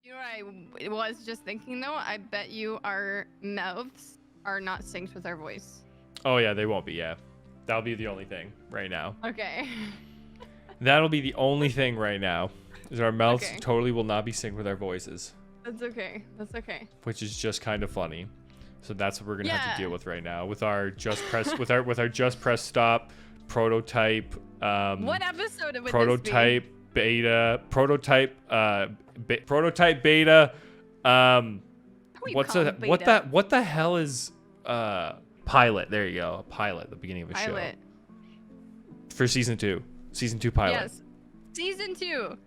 You know what I was just thinking though? I bet you our mouths are not synced with our voice. Oh yeah, they won't be. Yeah, that'll be the only thing right now. Okay. That'll be the only thing right now. Is our mouths Okay. totally will not be synced with our voices. That's okay. That's okay. Which is just kind of funny. So that's what we're gonna have to deal Yeah. with right now with our just press with our just press stop prototype. What episode would Prototype beta. Prototype prototype beta. What's call a it what beta? that what the hell is pilot? There you go. A pilot at the beginning of a Pilot. show. For season 2. Season 2 pilot. Yes. Season 2.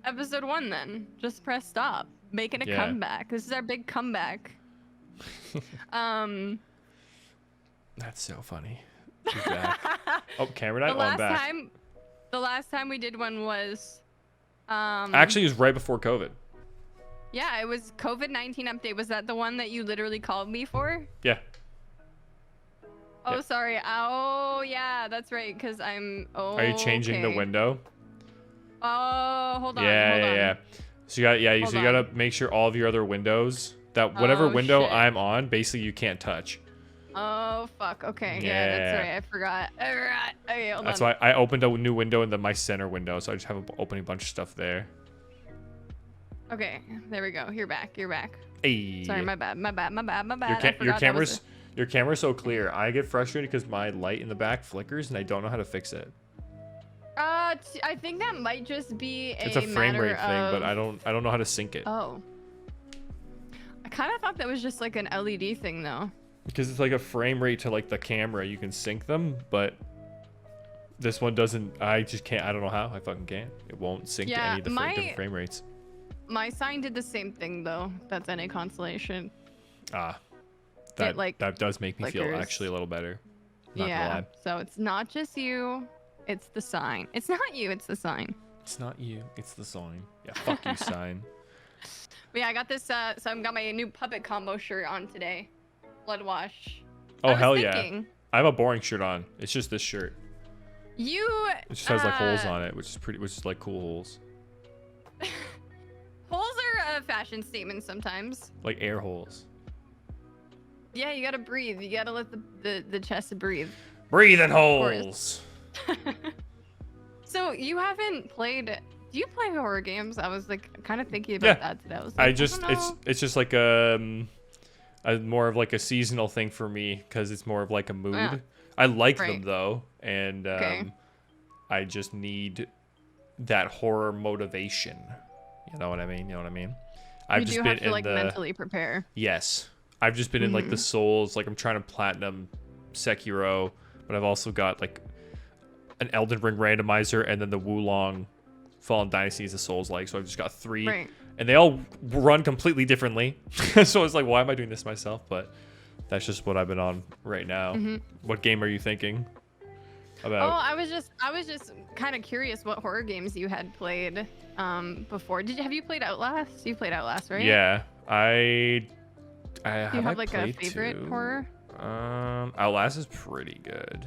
Episode 1 then. Just press stop. Making a comeback. This is our big comeback. That's so funny. She's back. Oh, camera night. I'm back. The last time we did one was Actually, it was right before COVID. yeah, it was COVID-19 update. Was that the one that you literally called me for? Yeah. Oh, Yep. sorry. Oh, yeah, that's right. Because I'm. Oh. Are you changing the window? Oh, hold on. Yeah, hold yeah, on. yeah. So you got Hold so you gotta on. make sure all of your other windows that whatever Oh, window shit. I'm on, basically you can't touch. Oh, fuck. Okay. Yeah, that's right. I forgot. All right. Okay, hold That's on. why I opened a new window in my center window, so I just have opening a bunch of stuff there. Okay, there we go. You're back. You're back. Hey. Sorry, my bad. My bad. My bad. My bad. Your, I your forgot that was camera's so clear. I get frustrated because my light in the back flickers and I don't know how to fix it. I think that might just be It's a frame matter rate thing, but of- I don't know how to sync it. Oh. I kind of thought that was just like an LED thing, though. Because it's like a frame rate to like the camera, you can sync them, but this one doesn't. I just can't. I don't know how. I fucking can't. It won't sync to Yeah, any of the different frame rates. My sign did the same thing, though. That's any consolation. Ah, like, that does make me feel flickers. actually a little better. Not gonna Yeah. lie. So it's not just you. It's the sign. It's not you. It's the sign. It's not you. It's the sign. Yeah, fuck you, sign. But yeah, I got this. So I've got my new puppet combo shirt on today. Blood wash. Oh I was hell yeah! thinking, I have a boring shirt on. It's just this shirt. You. It just has like holes on it, which is like cool holes. Holes are a fashion statement sometimes. Like air holes. Yeah, you gotta breathe. You gotta let the chest breathe. Breathing course. holes. So you haven't played? Do you play horror games? I was like kind of thinking about that today. I was like, it's just like more of like a seasonal thing for me because it's more of like a mood. Yeah. I like them Right. though, and Okay. I just need that horror motivation. You know what I mean? I've You just do been have to in like the mentally prepare. yes. I've just been in like the Souls. Like I'm trying to platinum Sekiro, but I've also got like an Elden Ring randomizer and then the Wulong Fallen Dynasty is a Souls like. So I've just got 3. Right. And they all run completely differently. So it's like, why am I doing this myself? But that's just what I've been on right now. What game are you thinking about? Oh, I was just kind of curious what horror games you had played before. Have you played Outlast? You played Outlast, right? Yeah, I Do you have I like a played favorite 2? horror? Outlast is pretty good.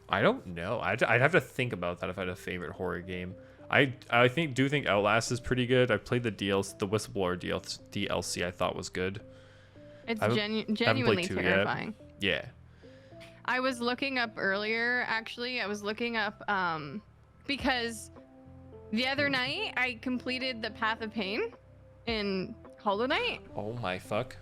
I don't know. I'd have to think about that if I had a favorite horror game. I do think Outlast is pretty good. I played the Whistleblower DLC. I thought was good. It's I haven't played genuinely 2 yet. terrifying. Yeah. I was looking up earlier, actually. I was looking up because the other night I completed the Path of Pain in Hollow Knight, Oh my fuck.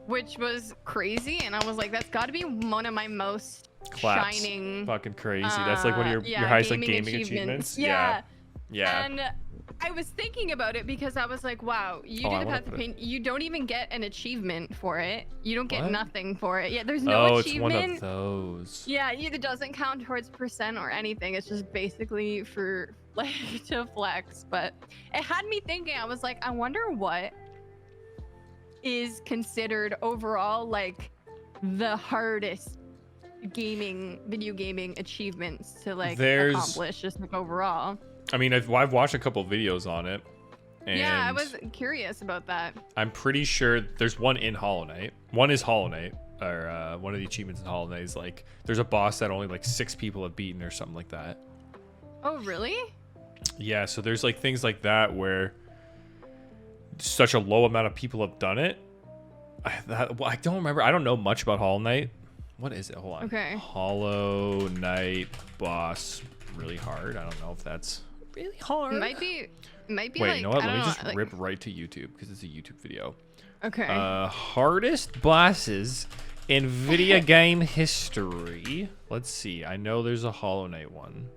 which was crazy, and I was like, that's got to be one of my most Claps. shining Fucking crazy. That's like one of your highest like gaming achievements. Yeah. Yeah. And I was thinking about it because I was like, wow, you Oh, do I the wanna Path of put it- Pain, you don't even get an achievement for it. You don't get What? nothing for it. Yeah, there's no It's achievement. one of those. Yeah, it doesn't count towards percent or anything. It's just basically for like to flex. But it had me thinking. I was like, I wonder what is considered overall like the hardest video gaming achievements to like accomplish, just like overall. I mean, I've watched a couple videos on it. And Yeah, I was curious about that. I'm pretty sure there's one in Hollow Knight. One is Hollow Knight, or one of the achievements in Hollow Knight is like there's a boss that only like 6 people have beaten or something like that. Oh, really? Yeah, so there's like things like that where such a low amount of people have done it. I don't remember. I don't know much about Hollow Knight. What is it? Hold on. Okay. Hollow Knight boss really hard. I don't know if that's really hard. It might be Wait, like, you know what? I Let me don't just know, like- rip right to YouTube because it's a YouTube video. Okay. Hardest bosses in video game history. Let's see. I know there's a Hollow Knight one.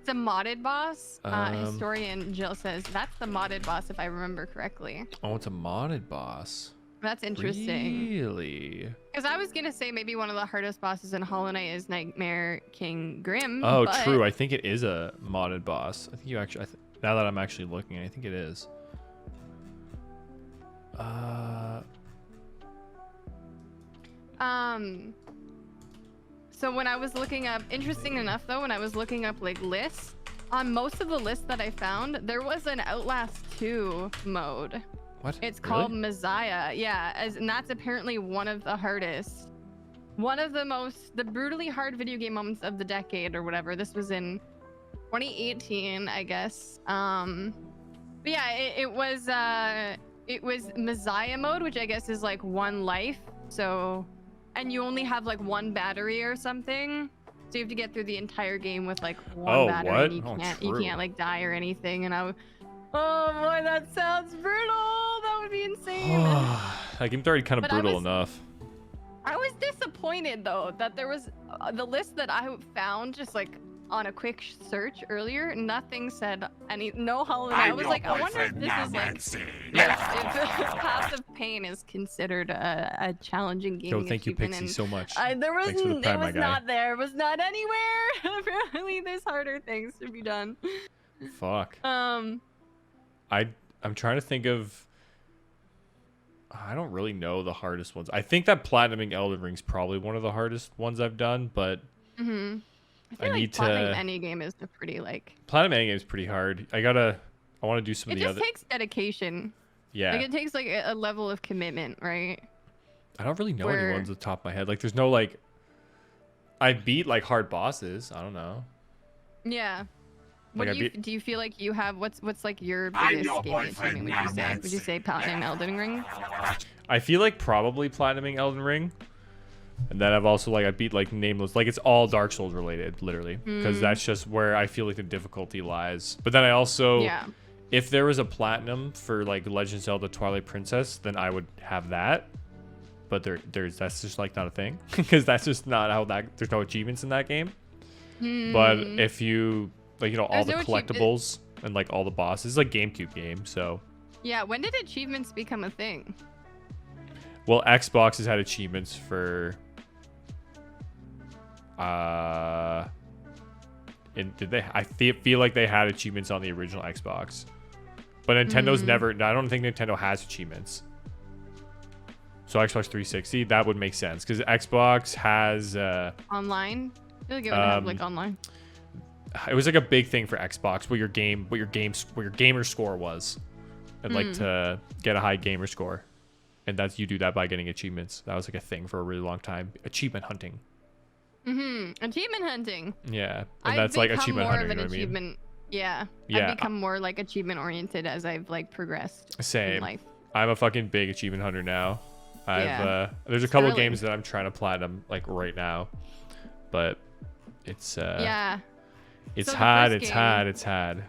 It's a modded boss. Historian Jill says that's the modded boss if I remember correctly. Oh, it's a modded boss. That's interesting. Really? Because I was gonna say maybe one of the hardest bosses in Hollow Knight is Nightmare King Grim. Oh, but... true. I think it is a modded boss. I think you actually. Now that I'm actually looking, I think it is. So when I was looking up, interesting enough though, when I was looking up like lists, on most of the lists that I found, there was an Outlast 2 mode. What? It's Really? called Messiah. Yeah, and that's apparently one of the hardest. One of the brutally hard video game moments of the decade or whatever. This was in 2018, I guess. But yeah, it was Messiah mode, which I guess is like one life. So, and you only have like one battery or something. So you have to get through the entire game with like one battery. What? And you True. can't like die or anything. And oh boy, that sounds brutal. That would be insane. That game's already kind of But brutal enough. I was disappointed though that there was the list that I found just like on a quick search earlier. Nothing said no Hollow Knight. I was like, I wonder if this is like if Path of Pain is considered a challenging game. Yo, thank you, Pixie, so much. There was Thanks for the it prime, my was guy. not there. It was not anywhere. Apparently, there's harder things to be done. Fuck. I'm trying to think of. I don't really know the hardest ones. I think that platinuming Elden Ring's probably one of the hardest ones I've done, but I feel like need platinum to. any game is a pretty like. Platinum Endgame is pretty hard. I want to do some of It the just other. takes dedication. Yeah. Like it takes like a level of commitment, right? I don't really know any where- ones at the top of my head. Like, there's no like. I beat like hard bosses. I don't know. Yeah. Like, What do you feel like you have? What's like your biggest game achievement? Would you say? Would you say platinum Elden Ring? I feel like probably platinuming Elden Ring, and then I've also like I beat like Nameless. Like it's all Dark Souls related, literally, because that's just where I feel like the difficulty lies. But then I also, if there was a platinum for like Legend of Zelda Twilight Princess, then I would have that. But that's just like not a thing, because that's just not how there's no achievements in that game. But if you like, you know, all the collectibles and like all the bosses, it's like GameCube game, so. Yeah, when did achievements become a thing? Well, Xbox has had achievements for. Did they? I feel like they had achievements on the original Xbox, but Nintendo's never. I don't think Nintendo has achievements. So Xbox 360, that would make sense because Xbox has. Online. I feel like it would have like online. It was like a big thing for Xbox, what your gamer score was, and like to get a high gamer score, and that's you do that by getting achievements. That was like a thing for a really long time. Achievement hunting. Achievement hunting. Yeah, and that's like achievement hunting. You know what I mean? Yeah. Yeah. I've become more like achievement oriented as I've like progressed Same. in life. I'm a fucking big achievement hunter now. There's a couple games that I'm trying to platinum like right now, but it's It's So the hard. first It's game hard. It's hard.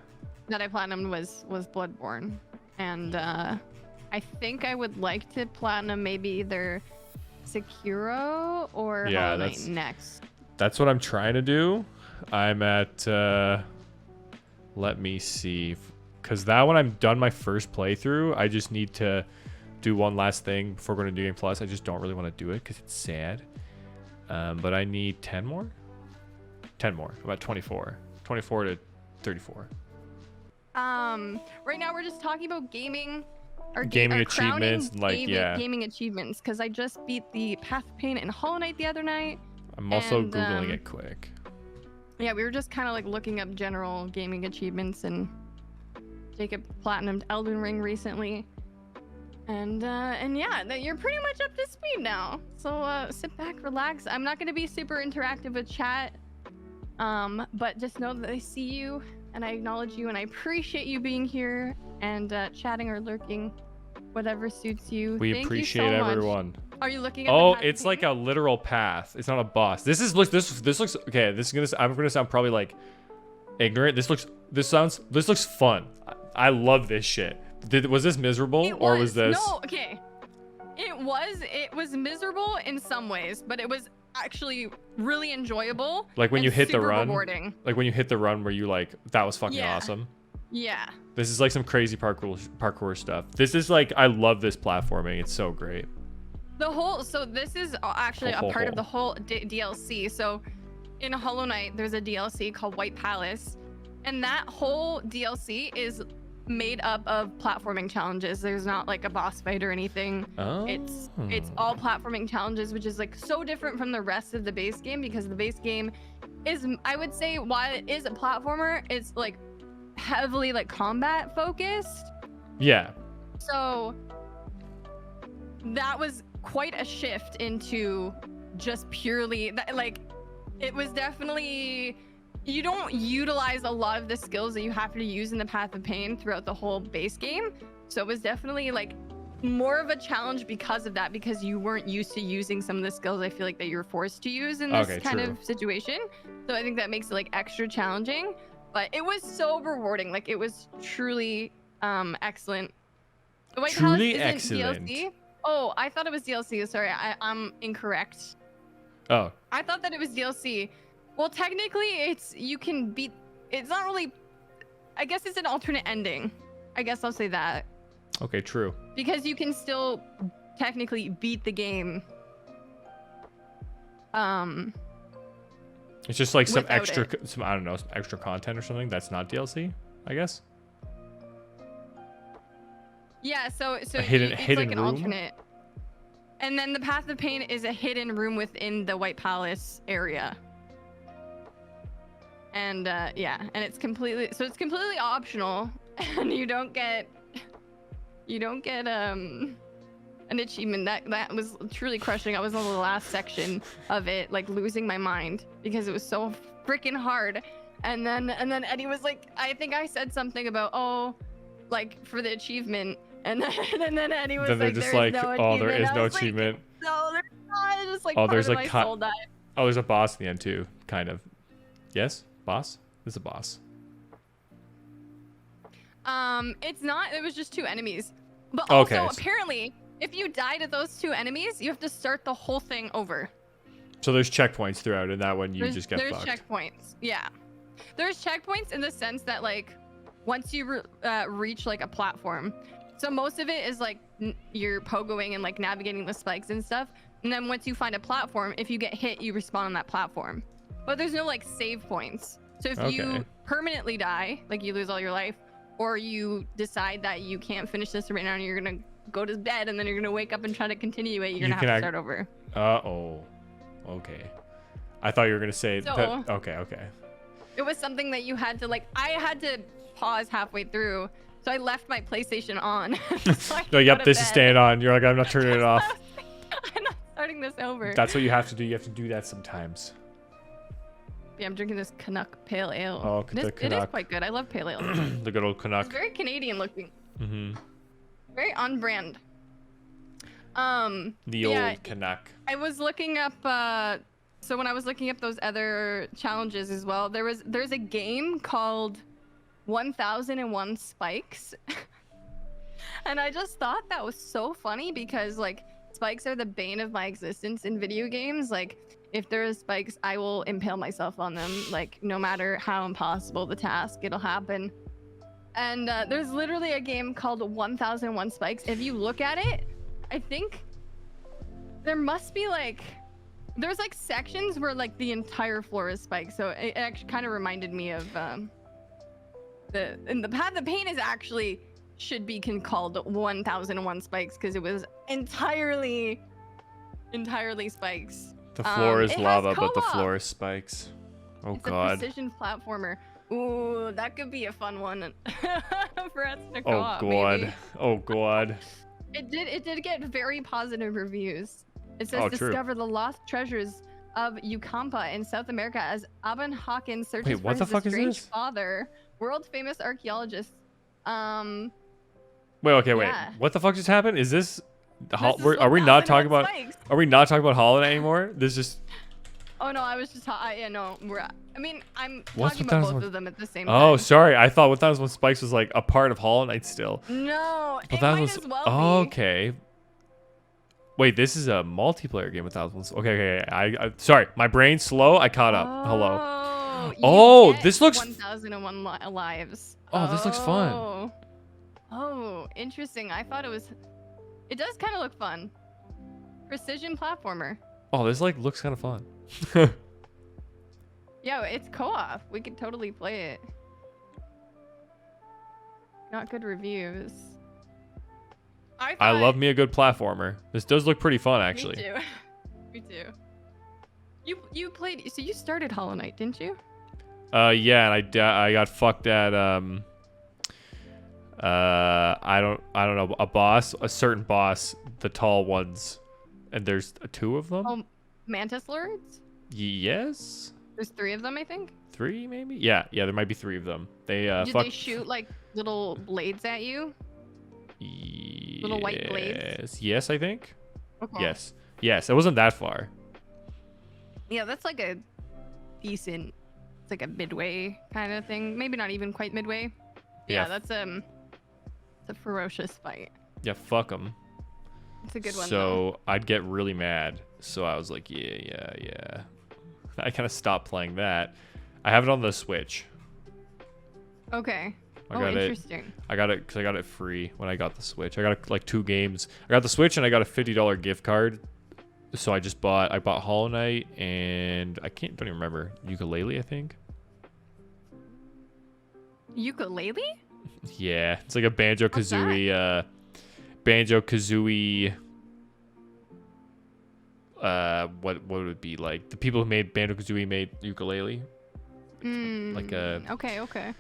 that I platinumed was Bloodborne, and I think I would like to platinum maybe either Sekiro or Hollow Knight next. That's what I'm trying to do. I'm at. Let me see, because that one I'm done my first playthrough. I just need to do one last thing before going to New Game Plus. I just don't really want to do it because it's sad. But I need 10 more. 10 more. About 24. 24 to 34. Right now we're just talking about gaming. Gaming achievements, gaming achievements, because I just beat the Path of Pain and Hollow Knight the other night. I'm also googling it quick. Yeah, we were just kind of like looking up general gaming achievements, and Jacob platinumed Elden Ring recently, and yeah, you're pretty much up to speed now. So sit back, relax. I'm not gonna be super interactive with chat, but just know that I see you and I acknowledge you, and I appreciate you being here and chatting or lurking, whatever suits you. We Thank appreciate you so everyone. Much. Are you looking at Oh, the path it's of like pain? a literal path. It's not a boss. This looks okay. I'm gonna sound probably like ignorant. This looks fun. I love this shit. Was this miserable or was this? No, okay. It was miserable in some ways, but it was actually really enjoyable. Like when you hit the super run. rewarding. Like when you hit the run where you like that was fucking Yeah. awesome. Yeah. This is like some crazy parkour stuff. This is like I love this platforming. It's so great. So this is actually a part of the whole DLC. So in Hollow Knight, there's a DLC called White Palace, and that whole DLC is made up of platforming challenges. There's not like a boss fight or anything. Oh. It's all platforming challenges, which is like so different from the rest of the base game, because the base game is, I would say, while it is a platformer, it's like heavily like combat focused. Yeah. So that was quite a shift into just purely that, like, it was definitely, you don't utilize a lot of the skills that you have to use in the Path of Pain throughout the whole base game. So it was definitely like more of a challenge because of that, because you weren't used to using some of the skills I feel like that you're forced to use in this kind of situation. So I think that makes it like extra challenging, but it was so rewarding. Like it was truly excellent. The White Palace isn't DLC. Oh, I thought it was DLC. Sorry, I'm incorrect. Oh. I thought that it was DLC. Well, technically, it's not really. I guess it's an alternate ending. I guess I'll say that. Okay, true. Because you can still technically beat the game. It's just like some extra, I don't know, some extra content or something that's not DLC, I guess. Yeah, so it's hidden like an room? alternate. And then the Path of Pain is a hidden room within the White Palace area. And yeah, and it's completely optional, and you don't get an achievement. That was truly crushing. I was on the last section of it, like losing my mind because it was so freaking hard. And then Eddie was like, I think I said something about, oh, like for the achievement. And then Eddie was then like, just there's like, no oh, there is no like, achievement. no, there's not. It's just like oh, part there's of like my soul died. Oh, there's a boss in the end too, kind of. Yes, boss. There's a boss. It's not. It was just 2 enemies. But okay, also, apparently, if you die to those 2 enemies, you have to start the whole thing over. So there's checkpoints throughout, and that one you just get fucked. There's checkpoints. Yeah, there's checkpoints in the sense that like once you reach like a platform. So most of it is like you're pogoing and like navigating the spikes and stuff. And then once you find a platform, if you get hit, you respawn on that platform. But there's no like save points. So if you permanently die, like you lose all your life, or you decide that you can't finish this right now and you're gonna go to bed and then you're gonna wake up and try to continue it, you're gonna have to start over. Okay. I thought you were gonna say that. Okay. It was something that you had to like. I had to pause halfway through. So I left my PlayStation on. No, yep, this is staying on. You're like, I'm not turning it off. I'm not starting this over. That's what you have to do. You have to do that sometimes. Yeah, I'm drinking this Canuck Pale Ale. Oh, the Canuck. It is quite good. I love Pale Ale. The good old Canuck. It's very Canadian looking. Mm-hmm. Very on brand. The old Canuck. I was looking up. So when I was looking up those other challenges as well, there's a game called 1001 Spikes. And I just thought that was so funny because like spikes are the bane of my existence in video games. Like if there are spikes, I will impale myself on them. Like no matter how impossible the task, it'll happen. And there's literally a game called 1001 Spikes. If you look at it, I think there must be like, there's like sections where like the entire floor is spikes. So it actually kind of reminded me of the Path of Pain is actually should be called 1001 Spikes because it was entirely spikes. The floor is lava, but the floor is spikes. Oh god. It's a precision platformer. Ooh, that could be a fun one for us to co-op. Oh god. Maybe. Oh god. It did get very positive reviews. It says discover the lost treasures of Yucampa in South America as Aben Hawkins searches for his estranged father World famous archaeologist. Wait, okay, wait. Yeah. What the fuck just happened? Is this? Are we 1001 not talking about? Spikes. Are we not talking about Hollow Knight anymore? This just. Oh no, I was just. Yeah, no. I mean, I'm What's talking about 1001 both of them at the same time. Oh, sorry. I thought 1001 Spikes was like a part of Hollow Knight still. No, it That might was as well be. okay. Wait, this is a multiplayer game with 1001. Okay. I sorry, my brain's slow. I caught up. Hello. Oh, Oh, get this looks. 1001 lives. Oh, this looks fun. Oh, interesting. I thought it was. It does kind of look fun. Precision platformer. Oh, this like looks kind of fun. Yeah, it's co-op. We could totally play it. Not good reviews. I love me a good platformer. This does look pretty fun, actually. Me too. Me too. You played. So you started Hollow Knight, didn't you? Yeah, and I got fucked at I don't know, a certain boss, the tall ones, and there's two of them. Oh, Mantis Lords. Yes. There's 3 of them, I think. 3 maybe. Yeah, there might be 3 of them. They Did they shoot like little blades at you? Little white blades. Yes, I think. Okay. Yes. It wasn't that far. Yeah, that's like a decent. It's like a midway kind of thing. Maybe not even quite midway. Yeah, that's it's a ferocious fight. Yeah, fuck them. It's a good one. So I'd get really mad. So I was like, yeah. I kind of stopped playing that. I have it on the Switch. Okay. Interesting. I got it because I got it free when I got the Switch. I got like 2 games. I got the Switch and I got a $50 gift card. So I bought Hollow Knight and don't even remember. Ukulele, I think. Ukulele? Yeah, it's like a Banjo-Kazooie what would it be like? The people who made Banjo-Kazooie made ukulele. Okay.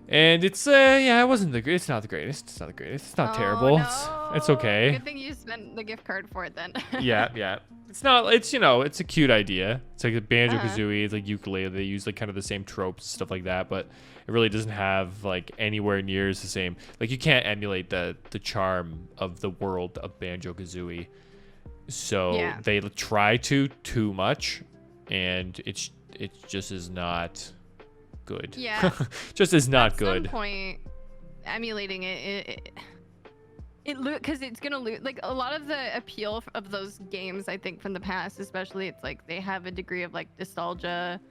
And it's it wasn't it's not the greatest. It's not the greatest. It's not terrible. No. It's okay. Good thing you spent the gift card for it then. yeah. It's not. It's it's a cute idea. It's like a Banjo-Kazooie. It's like ukulele. They use like kind of the same tropes and stuff like that, but it really doesn't have like anywhere near the same. Like you can't emulate the charm of the world of Banjo-Kazooie. So they try too much, and it just is not good. Yeah, just is not At good. At some point, emulating it because it's gonna lose. Like a lot of the appeal of those games, I think from the past, especially, it's like they have a degree of like nostalgia,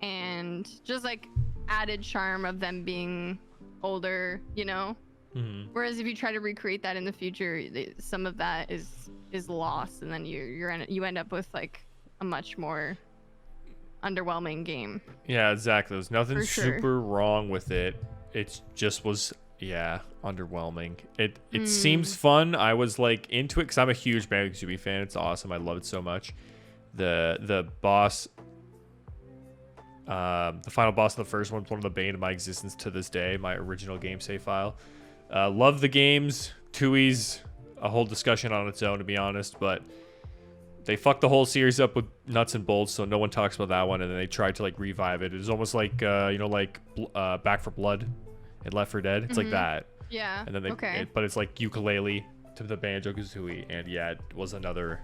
and just like added charm of them being older. Mm-hmm. Whereas if you try to recreate that in the future, some of that is lost, and then you end up with like a much more underwhelming game. Yeah, exactly. There's nothing super wrong with it. It just was underwhelming. It seems fun. I was like into it because I'm a huge Banjo-Kazooie fan. It's awesome. I love it so much. The boss, the final boss of the first one was one of the bane of my existence to this day. My original game save file. Love the games. Tui's a whole discussion on its own, to be honest, but they fucked the whole series up with nuts and bolts, so no one talks about that one, and then they tried to like revive it. It was almost like Back 4 Blood and Left 4 Dead. It's like that. Yeah. And then but it's like ukulele to the Banjo-Kazooie, and it was another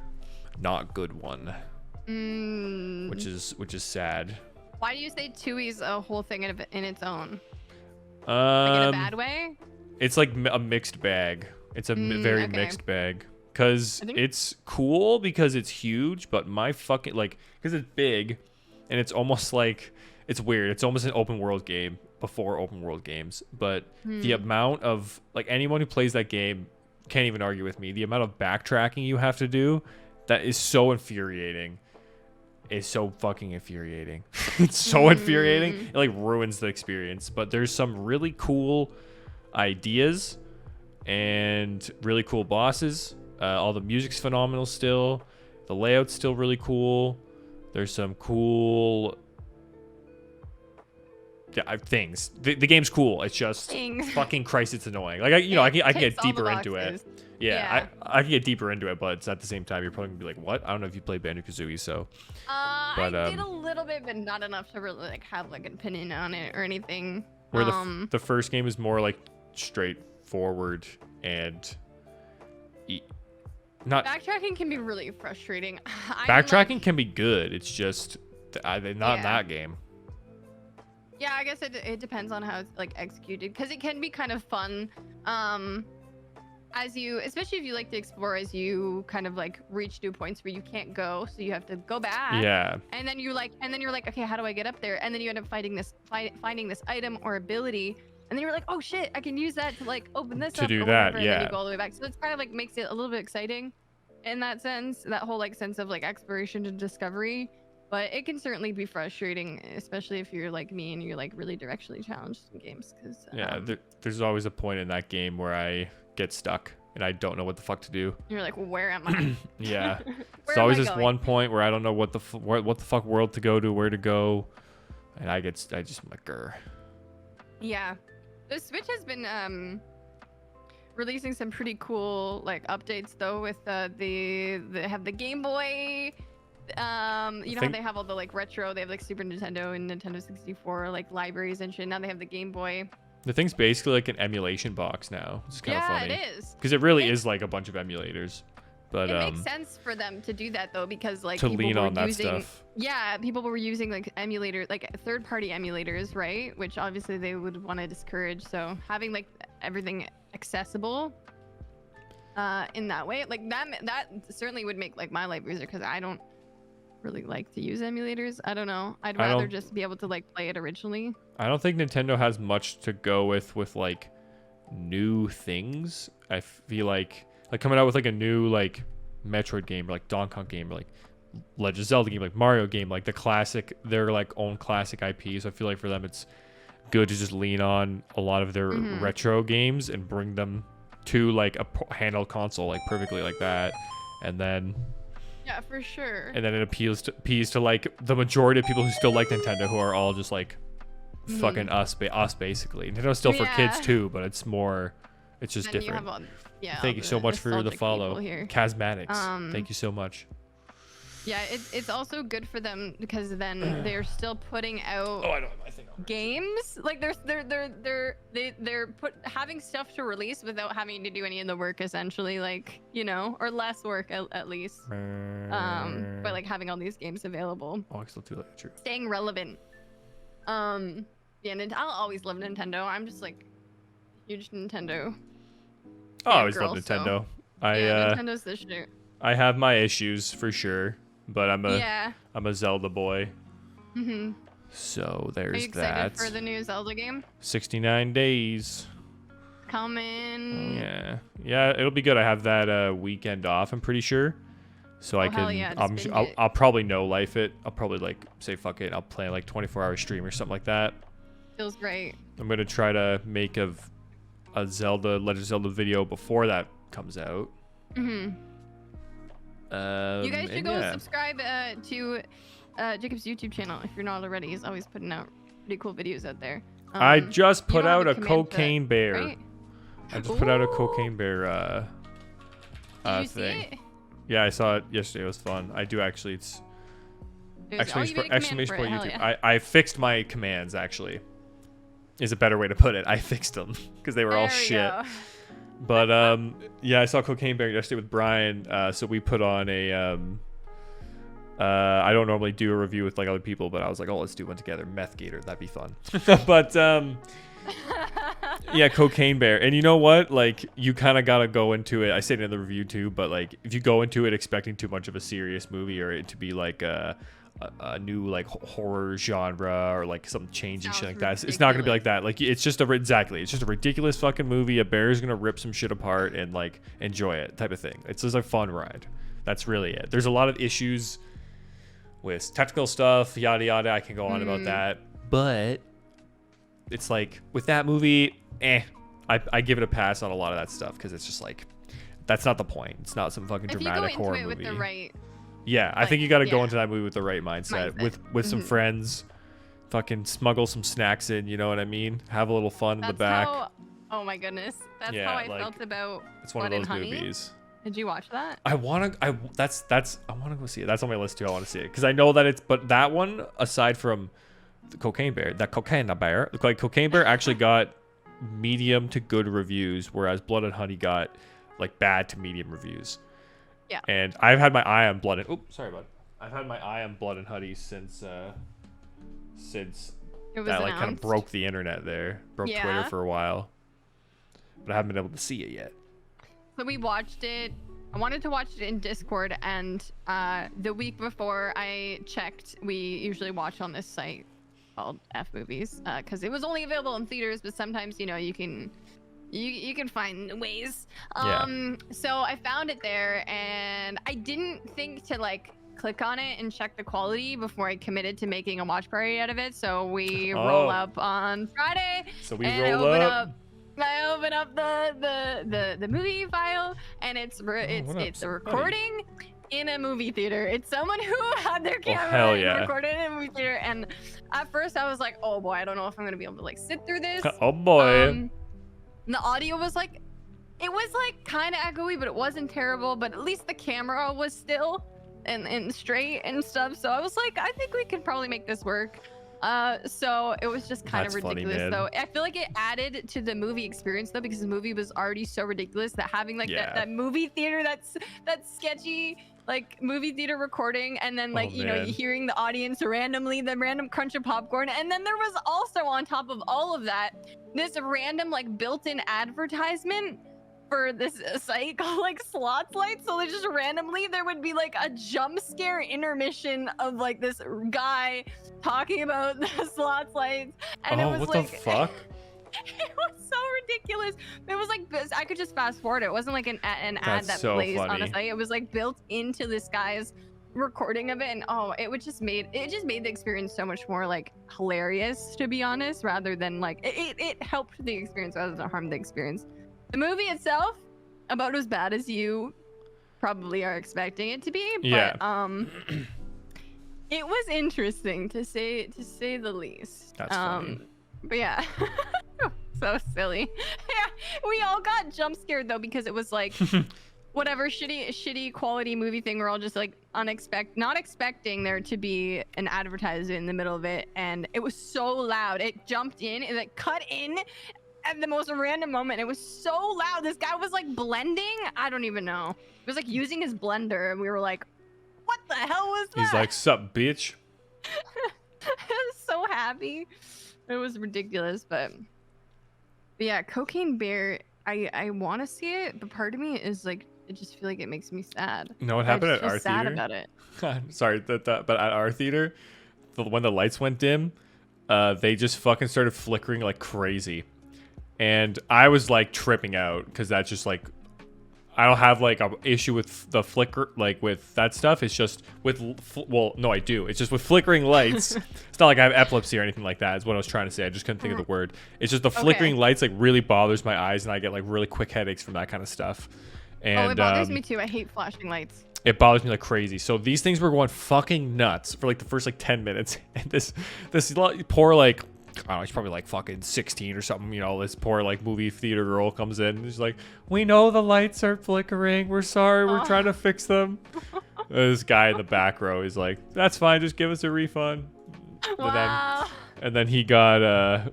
not good one. Which is sad. Why do you say Tui's a whole thing in its own? Like in a bad way? It's like a mixed bag. It's a very mixed bag. Because it's cool because it's huge, but my fucking, because it's big, and it's almost like, it's weird. It's almost an open world game before open world games. But the amount of, anyone who plays that game can't even argue with me. The amount of backtracking you have to do, that is so infuriating. It's so fucking infuriating. It's so infuriating. It, ruins the experience. But there's some really cool ideas and really cool bosses. All the music's phenomenal still. The layout's still really cool. There's some cool things. The game's cool. It's just fucking Christ, it's annoying. I can get deeper into it. Yeah. I can get deeper into it, but at the same time, you're probably gonna be like, what? I don't know if you played Banjo-Kazooie, so. I did a little bit, but not enough to really have an opinion on it or anything. Where the first game is more like straightforward and not backtracking can be really frustrating. backtracking can be good. It's just not in that game. Yeah, I guess it depends on how it's like executed, because it can be kind of fun. As you, especially if you like to explore, as you kind of like reach new points where you can't go, so you have to go back. Yeah. And then you're like, okay, how do I get up there? And then you end up finding this item or ability, and then you're like, oh shit, I can use that to like open this to up do or that. whatever, and Yeah. then you go all the way back. So it's kind of like makes it a little bit exciting in that sense, that whole like sense of like exploration and discovery. But it can certainly be frustrating, especially if you're like me and you're like really directionally challenged in games. Cause there's always a point in that game where I get stuck and I don't know what the fuck to do. You're like, well, where am I? Yeah. There's always this one point where I don't know what the fuck world to go to, where to go, and I just I'm like, grr. Yeah, the Switch has been releasing some pretty cool like updates though. With they have the Game Boy. You know how they have all the like retro, they have like Super Nintendo and Nintendo 64 like libraries and shit. Now they have the Game Boy. The thing's basically like an emulation box now. It's kind of funny. Yeah, it is. Because it really is like a bunch of emulators. But it makes sense for them to do that though, because like to lean on that stuff. Yeah, people were using like emulators, like third-party emulators, right? Which obviously they would want to discourage. So having like everything accessible in that way, like that certainly would make like my life easier, because I don't really like to use emulators. I don't know. I'd rather just be able to like play it originally. I don't think Nintendo has much to go with like new things. I feel like coming out with like a new like Metroid game or like Donkey Kong game or like Legend of Zelda game, like Mario game, like the classic, their like own classic IPs. I feel like for them it's good to just lean on a lot of their retro games and bring them to like a handheld console like perfectly like that, and then yeah, for sure. And then it appeals to like the majority of people who still like Nintendo, who are all just like fucking us basically. Nintendo's still for kids too, but it's just different. Thank you so much for the follow, Chasmatics. Thank you so much. Yeah, it's also good for them because then they're still putting out games. Like they're having stuff to release without having to do any of the work, essentially, like, you know, or less work at least. But like having all these games available. Oh, I still do like true. Staying relevant. Yeah, I'll always love Nintendo. I'm just like huge Nintendo. I always love Nintendo. Nintendo's the shit. I have my issues for sure, but I'm a Zelda boy. So there's that. Are you excited for the new Zelda game? 69 days. Coming. Yeah, it'll be good. I have that weekend off, I'm pretty sure. So I can I'll probably no life it. I'll probably like say fuck it. I'll play like 24-hour stream or something like that. Feels great. I'm going to try to make a Legend of Zelda video before that comes out. You guys should go subscribe to Jacob's YouTube channel if you're not already. He's always putting out pretty cool videos out there. I just put out a Cocaine Bear. Right? I just put out a Cocaine Bear Did you thing. See it? Yeah, I saw it yesterday. It was fun. I do actually. It's exclamation point YouTube. Yeah. I fixed my commands, actually. Is a better way to put it. I fixed them because they were all shit. Go. But yeah, I saw Cocaine Bear yesterday with Brian. So we put on a I don't normally do a review with like other people, but I was like, oh, let's do one together. Meth Gator, that'd be fun. But yeah, Cocaine Bear. And you know what? Like, you kind of gotta go into it. I said it in the review too, but like, if you go into it expecting too much of a serious movie or it to be like a new like horror genre or like some changing shit like that, it's not gonna be like that. Like, it's just a ridiculous fucking movie. A bear is gonna rip some shit apart and like enjoy it, type of thing. It's just a fun ride. That's really it. There's a lot of issues with technical stuff, yada yada. I can go on about that, but it's like with that movie, I give it a pass on a lot of that stuff because it's just like that's not the point. It's not some fucking dramatic horror movie. With the right, I think you got to go into that movie with the right mindset. With some friends, fucking smuggle some snacks in. You know what I mean? Have a little fun in the back. Oh my goodness, that's how I felt about it's one of those movies. Did you watch that? I want to go see it. That's on my list too. I want to see it because I know that but that one, aside from the Cocaine Bear. That Cocaine Bear. Like Cocaine Bear actually got medium to good reviews, whereas Blood and Honey got like bad to medium reviews. Yeah. And I've had my eye on Blood and sorry, bud. I've had my eye on Blood and Honey since it was that like kind of announced. broke the internet there, broke Twitter for a while, but I haven't been able to see it yet. So we watched it. I wanted to watch it in Discord, and the week before I checked, we usually watch on this site called F Movies, because it was only available in theaters, but sometimes you can find ways. So I found it there, and I didn't think to like click on it and check the quality before I committed to making a watch party out of it. So we roll up on Friday. So we roll up. I open up the movie file, and it's a recording in a movie theater. It's someone who had their camera and recorded in a movie theater. And at first I was like, oh boy, I don't know if I'm gonna be able to like sit through this. Oh boy. The audio was like, it was like kind of echoey, but it wasn't terrible. But at least the camera was still and straight and stuff. So I was like, I think we could probably make this work. So it was just kind of ridiculous. Funny, though. I feel like it added to the movie experience though, because the movie was already so ridiculous that having like that movie theater, that sketchy like movie theater recording, and then like you hearing the audience randomly, the random crunch of popcorn, and then there was also on top of all of that this random like built-in advertisement for this site called like Slots Lights. So just randomly there would be like a jump scare intermission of like this guy talking about the Slots Lights, and it was what like, the fuck? it was so ridiculous. It was like I could just fast forward. It wasn't like an ad that so plays funny. on a site. It was like built into this guy's recording of it, and it just made the experience so much more like hilarious, to be honest, rather than like it helped the experience rather than harmed the experience. The movie itself, about as bad as you probably are expecting it to be, but it was interesting to say the least. That's funny. But yeah. So silly. Yeah, we all got jump scared though, because it was like whatever shitty quality movie thing. We're all just like not expecting there to be an advertisement in the middle of it, and it was so loud. It jumped in and it cut in at the most random moment. It was so loud. This guy was like blending. I don't even know. He was like using his blender, and we were like, "What the hell was that?" He's like, "Sup, bitch." I was so happy. It was ridiculous, but yeah, Cocaine Bear. I want to see it, but part of me is like, I just feel like it makes me sad. You know what happened at our sad theater? About it. Sorry, but at our theater, when the lights went dim, they just fucking started flickering like crazy. And I was like tripping out, because that's just like, I don't have like an issue with the flicker, like with that stuff. It's just with, well, no, I do. It's just with flickering lights. It's not like I have epilepsy or anything like that. Is what I was trying to say. I just couldn't think of the word. It's just the flickering lights like really bothers my eyes, and I get like really quick headaches from that kind of stuff. And it bothers me too. I hate flashing lights. It bothers me like crazy. So these things were going fucking nuts for like the first like 10 minutes. And this poor like, I don't know, she's probably like fucking 16 or something, this poor like movie theater girl comes in and she's like, "We know the lights are flickering, we're sorry, we're trying to fix them." This guy in the back row is like, "That's fine, just give us a refund." Wow. And then he got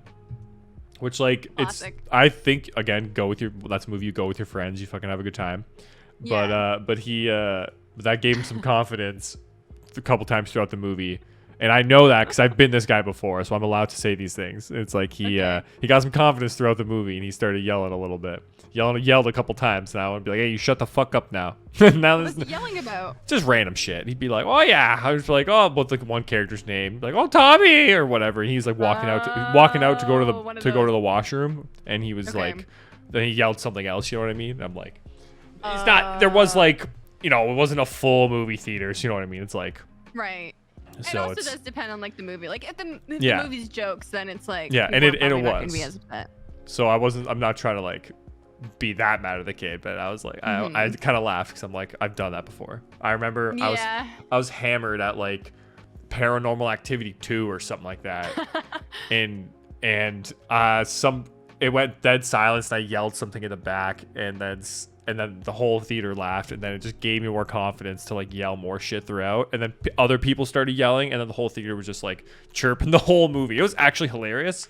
which like Classic. It's, I think, again, that's a movie you go with your friends, you fucking have a good time. But he that gave him some confidence a couple times throughout the movie. And I know that because I've been this guy before, so I'm allowed to say these things. It's like he got some confidence throughout the movie, and he started yelling a little bit. Yelled a couple times now, and be like, "Hey, you shut the fuck up now." Now What's he yelling about? Just random shit. He'd be like, "Oh yeah," I was like, "Oh, what's like one character's name?" Like, "Oh, Tommy," or whatever. And he's like walking out to go to the washroom, and he was like, then he yelled something else. You know what I mean? And I'm like, it's not. There was like, it wasn't a full movie theater. So you know what I mean? It's like, right. So it also does depend on like the movie. Like if the movie's jokes, then it's like, and it was. Gonna be as upset. So I'm not trying to like be that mad at the kid, but I was like, I kind of laughed because I'm like, I've done that before. I remember I was hammered at like Paranormal Activity 2 or something like that, and it went dead silence, and I yelled something in the back, and and then the whole theater laughed, and then it just gave me more confidence to like yell more shit throughout, and then other people started yelling, and then the whole theater was just like chirping the whole movie. It was actually hilarious.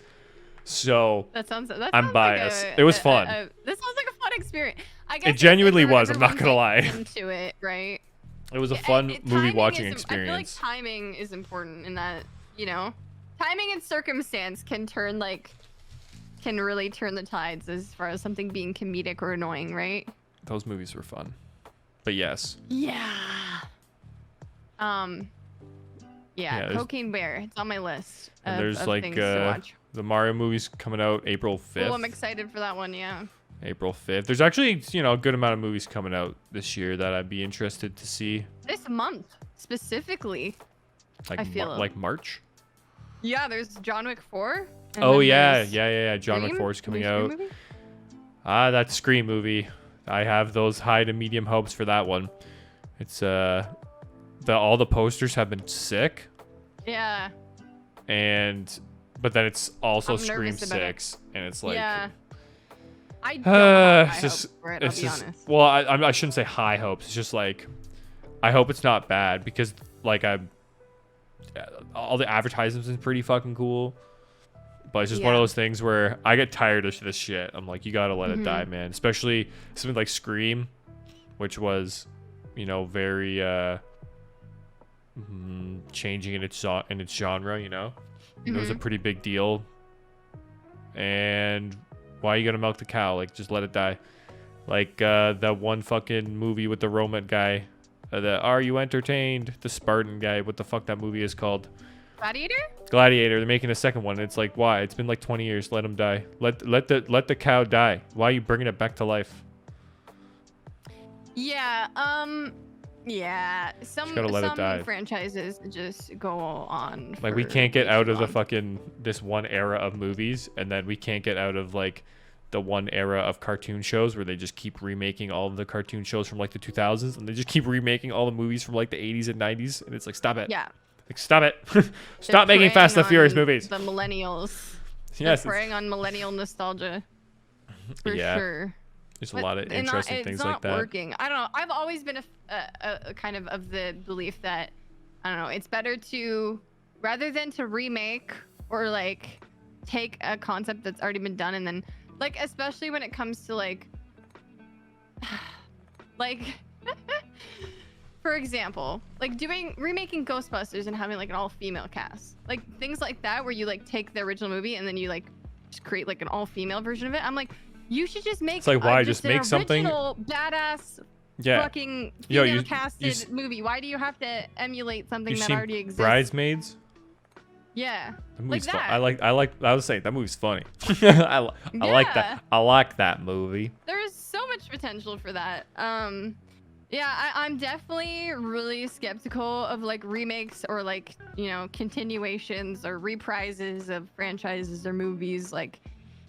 So I'm biased. It was fun. This sounds like a fun experience. I guess it genuinely was. I'm not gonna lie. Into it, right? It was a fun movie watching experience. I feel like timing is important in that, you know, timing and circumstance can really turn the tides as far as something being comedic or annoying, right? Those movies were fun. But yes. Yeah. Yeah, Cocaine Bear. It's on my list. And there's like the Mario movies coming out April 5th. Oh, I'm excited for that one, yeah. April 5th. There's actually, you know, a good amount of movies coming out this year that I'd be interested to see. This month, specifically. Like, I feel like March? Yeah, there's John Wick 4. Oh, yeah. John Wick 4 is coming out. That Scream movie. I have those high to medium hopes for that one. It's, all the posters have been sick. Yeah. But then it's also Scream 6. And it's like... Yeah. I don't have high hopes for it, I'll be honest. Well, I shouldn't say high hopes. It's just like, I hope it's not bad because like all the advertisements is pretty fucking cool. But it's just one of those things where I get tired of this shit. I'm like, you gotta let it die, man. Especially something like Scream, which was, you know, very changing in its genre. You know, it was a pretty big deal. And why are you gonna milk the cow? Like, just let it die. Like that one fucking movie with the Roman guy. The Are You Entertained? The Spartan guy. What the fuck that movie is called? Gladiator. They're making a second one. It's like, why? It's been like 20 years. Let him die. Let the cow die. Why are you bringing it back to life? Yeah. Yeah. Some franchises just go on. Like, we can't get out of the fucking this one era of movies, and then we can't get out of like the one era of cartoon shows where they just keep remaking all of the cartoon shows from like the 2000s, and they just keep remaking all the movies from like the 80s and 90s, and it's like, stop it. Yeah. Like, stop it. Stop making Fast and Furious movies. The millennials. Yes. They're preying on millennial nostalgia. For sure. There's a lot of interesting things like that. It's not working. I don't know. I've always been a kind of the belief that, I don't know, it's better to, rather than to remake or like take a concept that's already been done and then, like, especially when it comes to like for example, like remaking Ghostbusters and having like an all-female cast, like things like that, where you like take the original movie and then you like just create like an all-female version of it. I'm like, you should just make. It's like, why just make something badass, fucking female casted movie? Why do you have to emulate something that already exists? Bridesmaids. Yeah, the movie's like that. I was saying that movie's funny. I like that. I like that movie. There's so much potential for that. Yeah, I'm definitely really skeptical of like remakes or like, you know, continuations or reprises of franchises or movies, like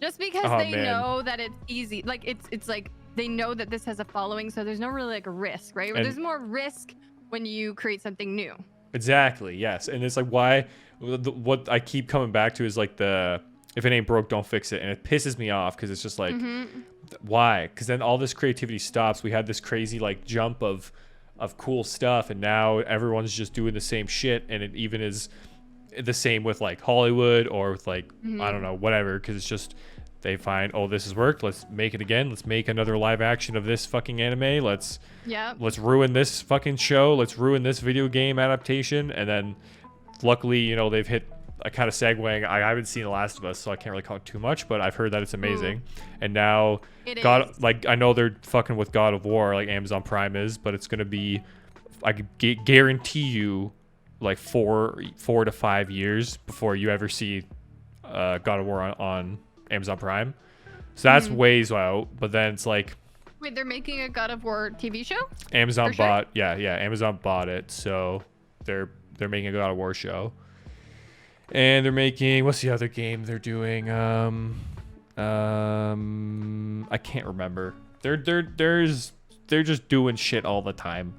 just because they know that it's easy. Like it's like they know that this has a following, so there's no really like a risk, right? There's more risk when you create something new. Exactly. Yes, and it's like, why? What I keep coming back to is like the if it ain't broke, don't fix it, and it pisses me off because it's just like. Why? Because then all this creativity stops. We had this crazy like jump of cool stuff, and now everyone's just doing the same shit, and it even is the same with like Hollywood or with like I don't know, whatever, because it's just they find, oh, this has worked, let's make it again, let's make another live action of this fucking anime, let's ruin this fucking show, let's ruin this video game adaptation. And then luckily, you know, they've hit a kind of segueing. I haven't seen The Last of Us, so I can't really talk too much, but I've heard that it's amazing. And now like I know they're fucking with God of War, like Amazon Prime is, but it's gonna be, I could guarantee you, like 4 to 5 years before you ever see God of War on Amazon Prime. So that's ways out. But then it's like, wait, they're making a God of War TV show? Amazon bought, Amazon bought it, so they're making a God of War show. And they're making, what's the other game they're doing? I can't remember. They're just doing shit all the time.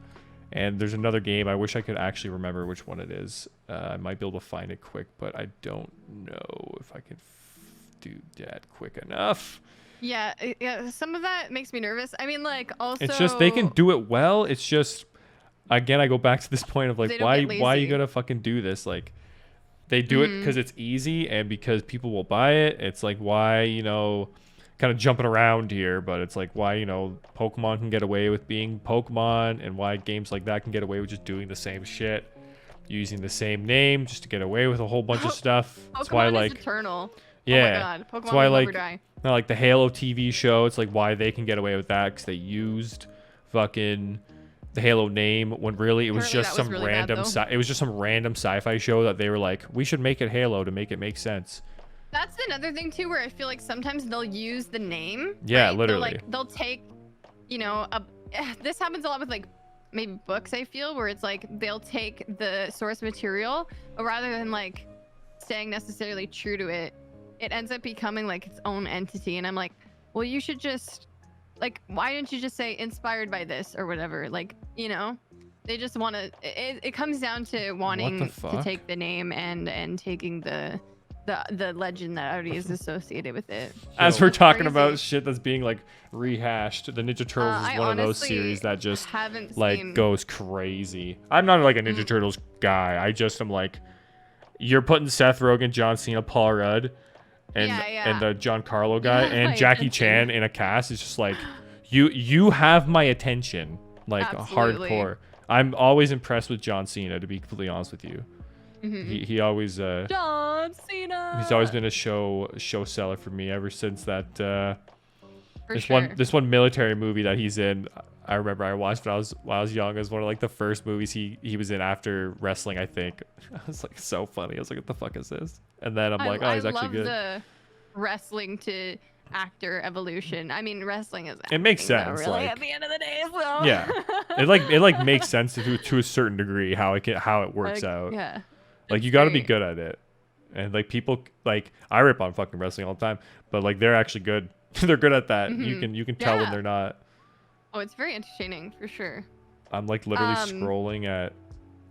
And there's another game, I wish I could actually remember which one it is. I might be able to find it quick, but I don't know if I can do that quick enough. Yeah, some of that makes me nervous. I mean, like, also It's just they can do it well. It's just again I go back to this point of like they don't get why you lazy. gotta fucking do this? Like they do it because it's easy and because people will buy it. It's like why, kind of jumping around here, but it's like why, Pokemon can get away with being Pokemon and why games like that can get away with just doing the same shit, using the same name just to get away with a whole bunch of stuff. That's why Pokemon is like eternal. yeah. Oh my god, Pokemon That's why will like never die. not like the Halo TV show. It's like why they can get away with that because they used fucking the Halo name when really it was Apparently just that was some really bad, random though. it was just some random sci-fi show that they were like we should make it Halo to make it make sense. That's another thing too, where I feel like sometimes they'll use the name. Yeah, right? literally. They'll take, this happens a lot with like maybe books. I feel where it's like they'll take the source material, but rather than like staying necessarily true to it, it ends up becoming like its own entity. And I'm like, well, you should just like, why didn't you just say inspired by this or whatever? Like, they just want to. It comes down to wanting to fuck? take the name and taking the legend that already is associated with it. As Yo, we're that's talking crazy. about shit that's being like rehashed, the Ninja Turtles I is one of those honestly series that just haven't like seen. goes crazy. I'm not like a Ninja Turtles guy. I just am like, you're putting Seth Rogen, John Cena, Paul Rudd, and Yeah. the Giancarlo guy have and my Jackie attention. Chan in a cast. It's just like you have my attention, like Absolutely. hardcore. I'm always impressed with John Cena, to be completely honest with you. He always John Cena. he's always been a show seller for me ever since that For sure. this one military movie that he's in. I remember I watched when I was young. It was one of like the first movies he was in after wrestling, I think. I was like so funny. I was like, what the fuck is this? And then I'm like, oh, he's actually good. I love the wrestling to actor evolution. I mean, wrestling is. It makes acting, though, sense, really, like- at the end of the day. So. Yeah, it makes sense to a certain degree how it works Like, out. Yeah. Like you got to be good at it, and like people like I rip on fucking wrestling all the time, but like they're actually good. They're good at that. You can tell when Yeah. they're not. Oh, it's very entertaining for sure. I'm like literally Um, scrolling at.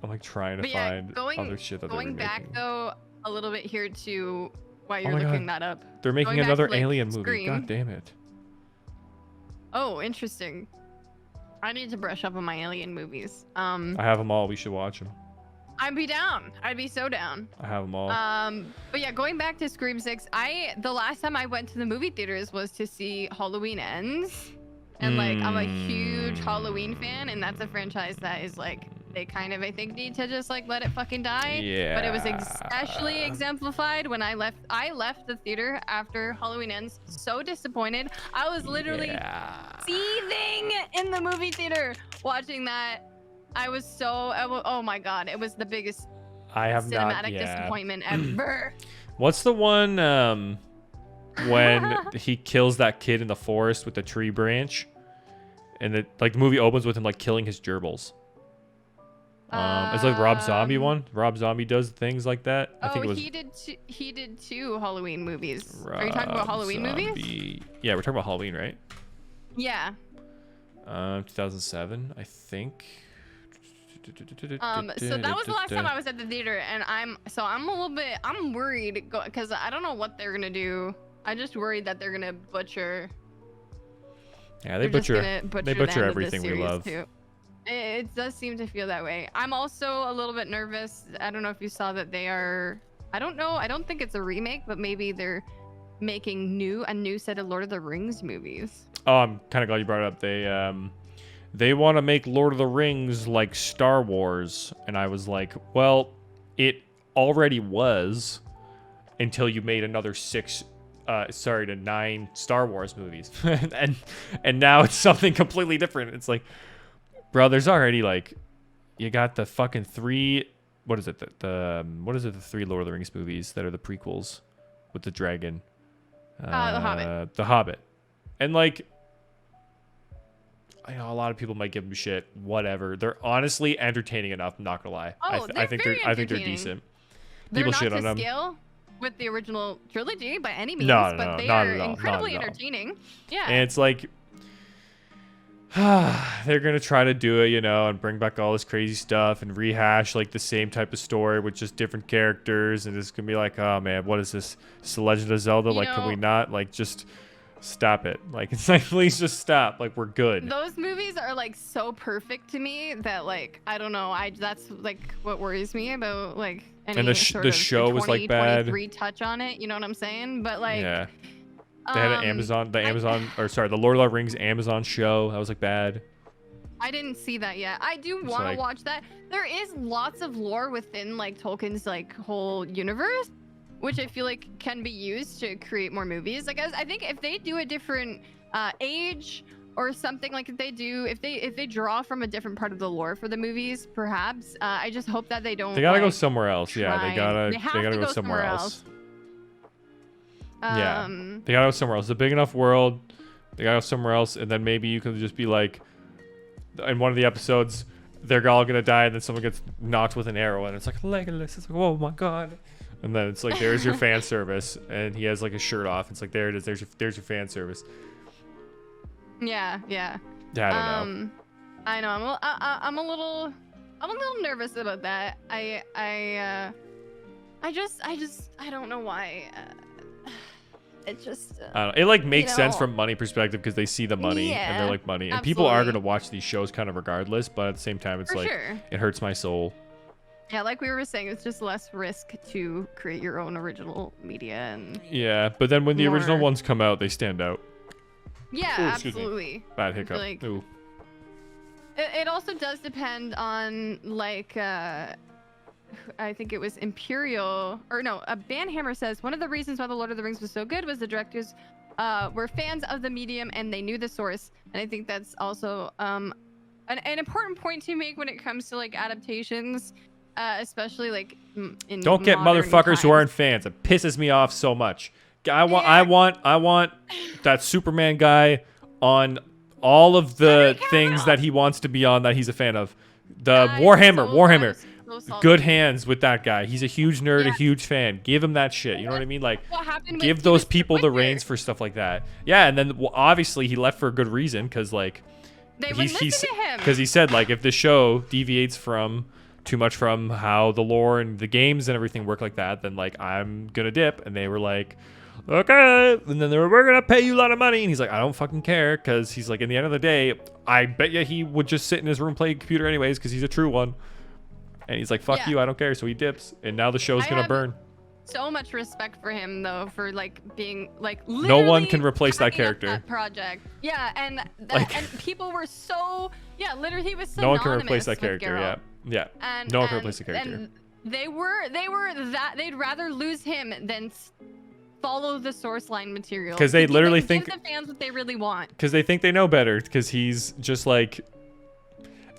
I'm like trying to But yeah, find other shit that they're going back remaking. though a little bit here to why you're my God. looking that up. They're making going back another to, like, Alien movie. Scream. God damn it. Oh, interesting. I need to brush up on my alien movies. I have them all. We should watch them. I'd be down. I'd be so down. I have them all. But yeah, going back to Scream 6, the last time I went to the movie theaters was to see Halloween Ends. And like I'm a huge Halloween fan, and that's a franchise that is like they kind of I think need to just like let it fucking die. But it was especially exemplified when I left the theater after Halloween Ends so disappointed. I was literally seething in the movie theater watching that. I was so oh my god, it was the biggest I have cinematic not. Yeah. disappointment ever. What's the one when he kills that kid in the forest with the tree branch, and the movie opens with him like killing his gerbils. It's like Rob Zombie one. Rob Zombie does things like that. I think it was. He did two Halloween movies. Are you talking about Halloween movies? Yeah, we're talking about Halloween, right? Yeah. 2007, I think. So that was the last time I was at the theater, and I'm worried because I don't know what they're gonna do. I'm just worried that they're gonna butcher. Yeah, they butcher everything we love. Too. It does seem to feel that way. I'm also a little bit nervous. I don't know if you saw that they are. I don't know. I don't think it's a remake, but maybe they're making a new set of Lord of the Rings movies. Oh, I'm kind of glad you brought it up. They want to make Lord of the Rings like Star Wars, and I was like, well, it already was until you made another 9 Star Wars movies, and now it's something completely different. It's like, bro, there's already like, you got the fucking 3. What is it? The 3 Lord of the Rings movies that are the prequels with the dragon. The Hobbit. The Hobbit, and like. I know a lot of people might give them shit. Whatever. They're honestly entertaining enough. I'm not gonna lie. Oh, I think they're decent. People shit on them. They're not to scale with the original trilogy by any means, No, but they not are at all, incredibly not at all. entertaining. Yeah. And it's like they're gonna try to do it, and bring back all this crazy stuff and rehash like the same type of story with just different characters, and it's gonna be like, oh man, what is this? It's the Legend of Zelda. Like, can we not like just Stop it. Like, it's like, please just stop. Like, we're good. Those movies are like so perfect to me that like I don't know. That's like what worries me about like any And the sort the of show was like bad. 2023 touch on it. You know what I'm saying? But like Yeah. They had an Amazon, the Lord of the Rings Amazon show. That was like bad. I didn't see that yet. I do want to watch that. There is lots of lore within like Tolkien's like whole universe, which I feel like can be used to create more movies. Like I think if they do a different age or something, like if they draw from a different part of the lore for the movies, perhaps. I just hope that they don't. They gotta like, go somewhere else. Yeah, they gotta go somewhere else. Yeah, they gotta go somewhere else. It's a big enough world. They gotta go somewhere else, and then maybe you can just be like, in one of the episodes, they're all gonna die, and then someone gets knocked with an arrow, and it's like Legolas. It's like, oh my god. And then it's like, there's your fan service, and he has like a shirt off. It's like, there it is. There's your fan service. Yeah. Yeah, I don't know. I know. I'm a little nervous about that. I don't know why. It just. I don't know. It like makes sense from money perspective because they see the money and they're like money, and people are gonna watch these shows kind of regardless. But at the same time, it's it hurts my soul. Yeah, like we were saying, it's just less risk to create your own original media and. Yeah, but then when the original ones come out, they stand out. Yeah, absolutely. Bad hiccup. Like, Ooh. It also does depend on like I think it was Imperial or no, Banhammer says one of the reasons why the Lord of the Rings was so good was the directors were fans of the medium and they knew the source, and I think that's also an important point to make when it comes to like adaptations, especially like in don't get motherfuckers times. who aren't fans. It pisses me off so much. I want that Superman guy on all of the things that he wants to be on that he's a fan of. The Warhammer. So good hands with that guy. He's a huge nerd, a huge fan. Give him that shit. You know what I mean? Like, give those people the reins for stuff like that. Yeah, and then obviously he left for a good reason because like he said like if the show deviates from too much from how the lore and the games and everything work like that, then like I'm gonna dip. And they were like, okay. And then we're gonna pay you a lot of money. And he's like, I don't fucking care, because he's like, in the end of the day, I bet you he would just sit in his room play computer anyways because he's a true one. And he's like, fuck you, I don't care. So he dips, and now the show's gonna burn. So much respect for him though, for like being like no one can replace that character. That project. Yeah, and people were so literally he was so no one can replace that character. Yeah. No one can replace the character. And they were that they'd rather lose him than follow the source line material. Because they literally think give the fans what they really want. Because they think they know better. Because he's just like.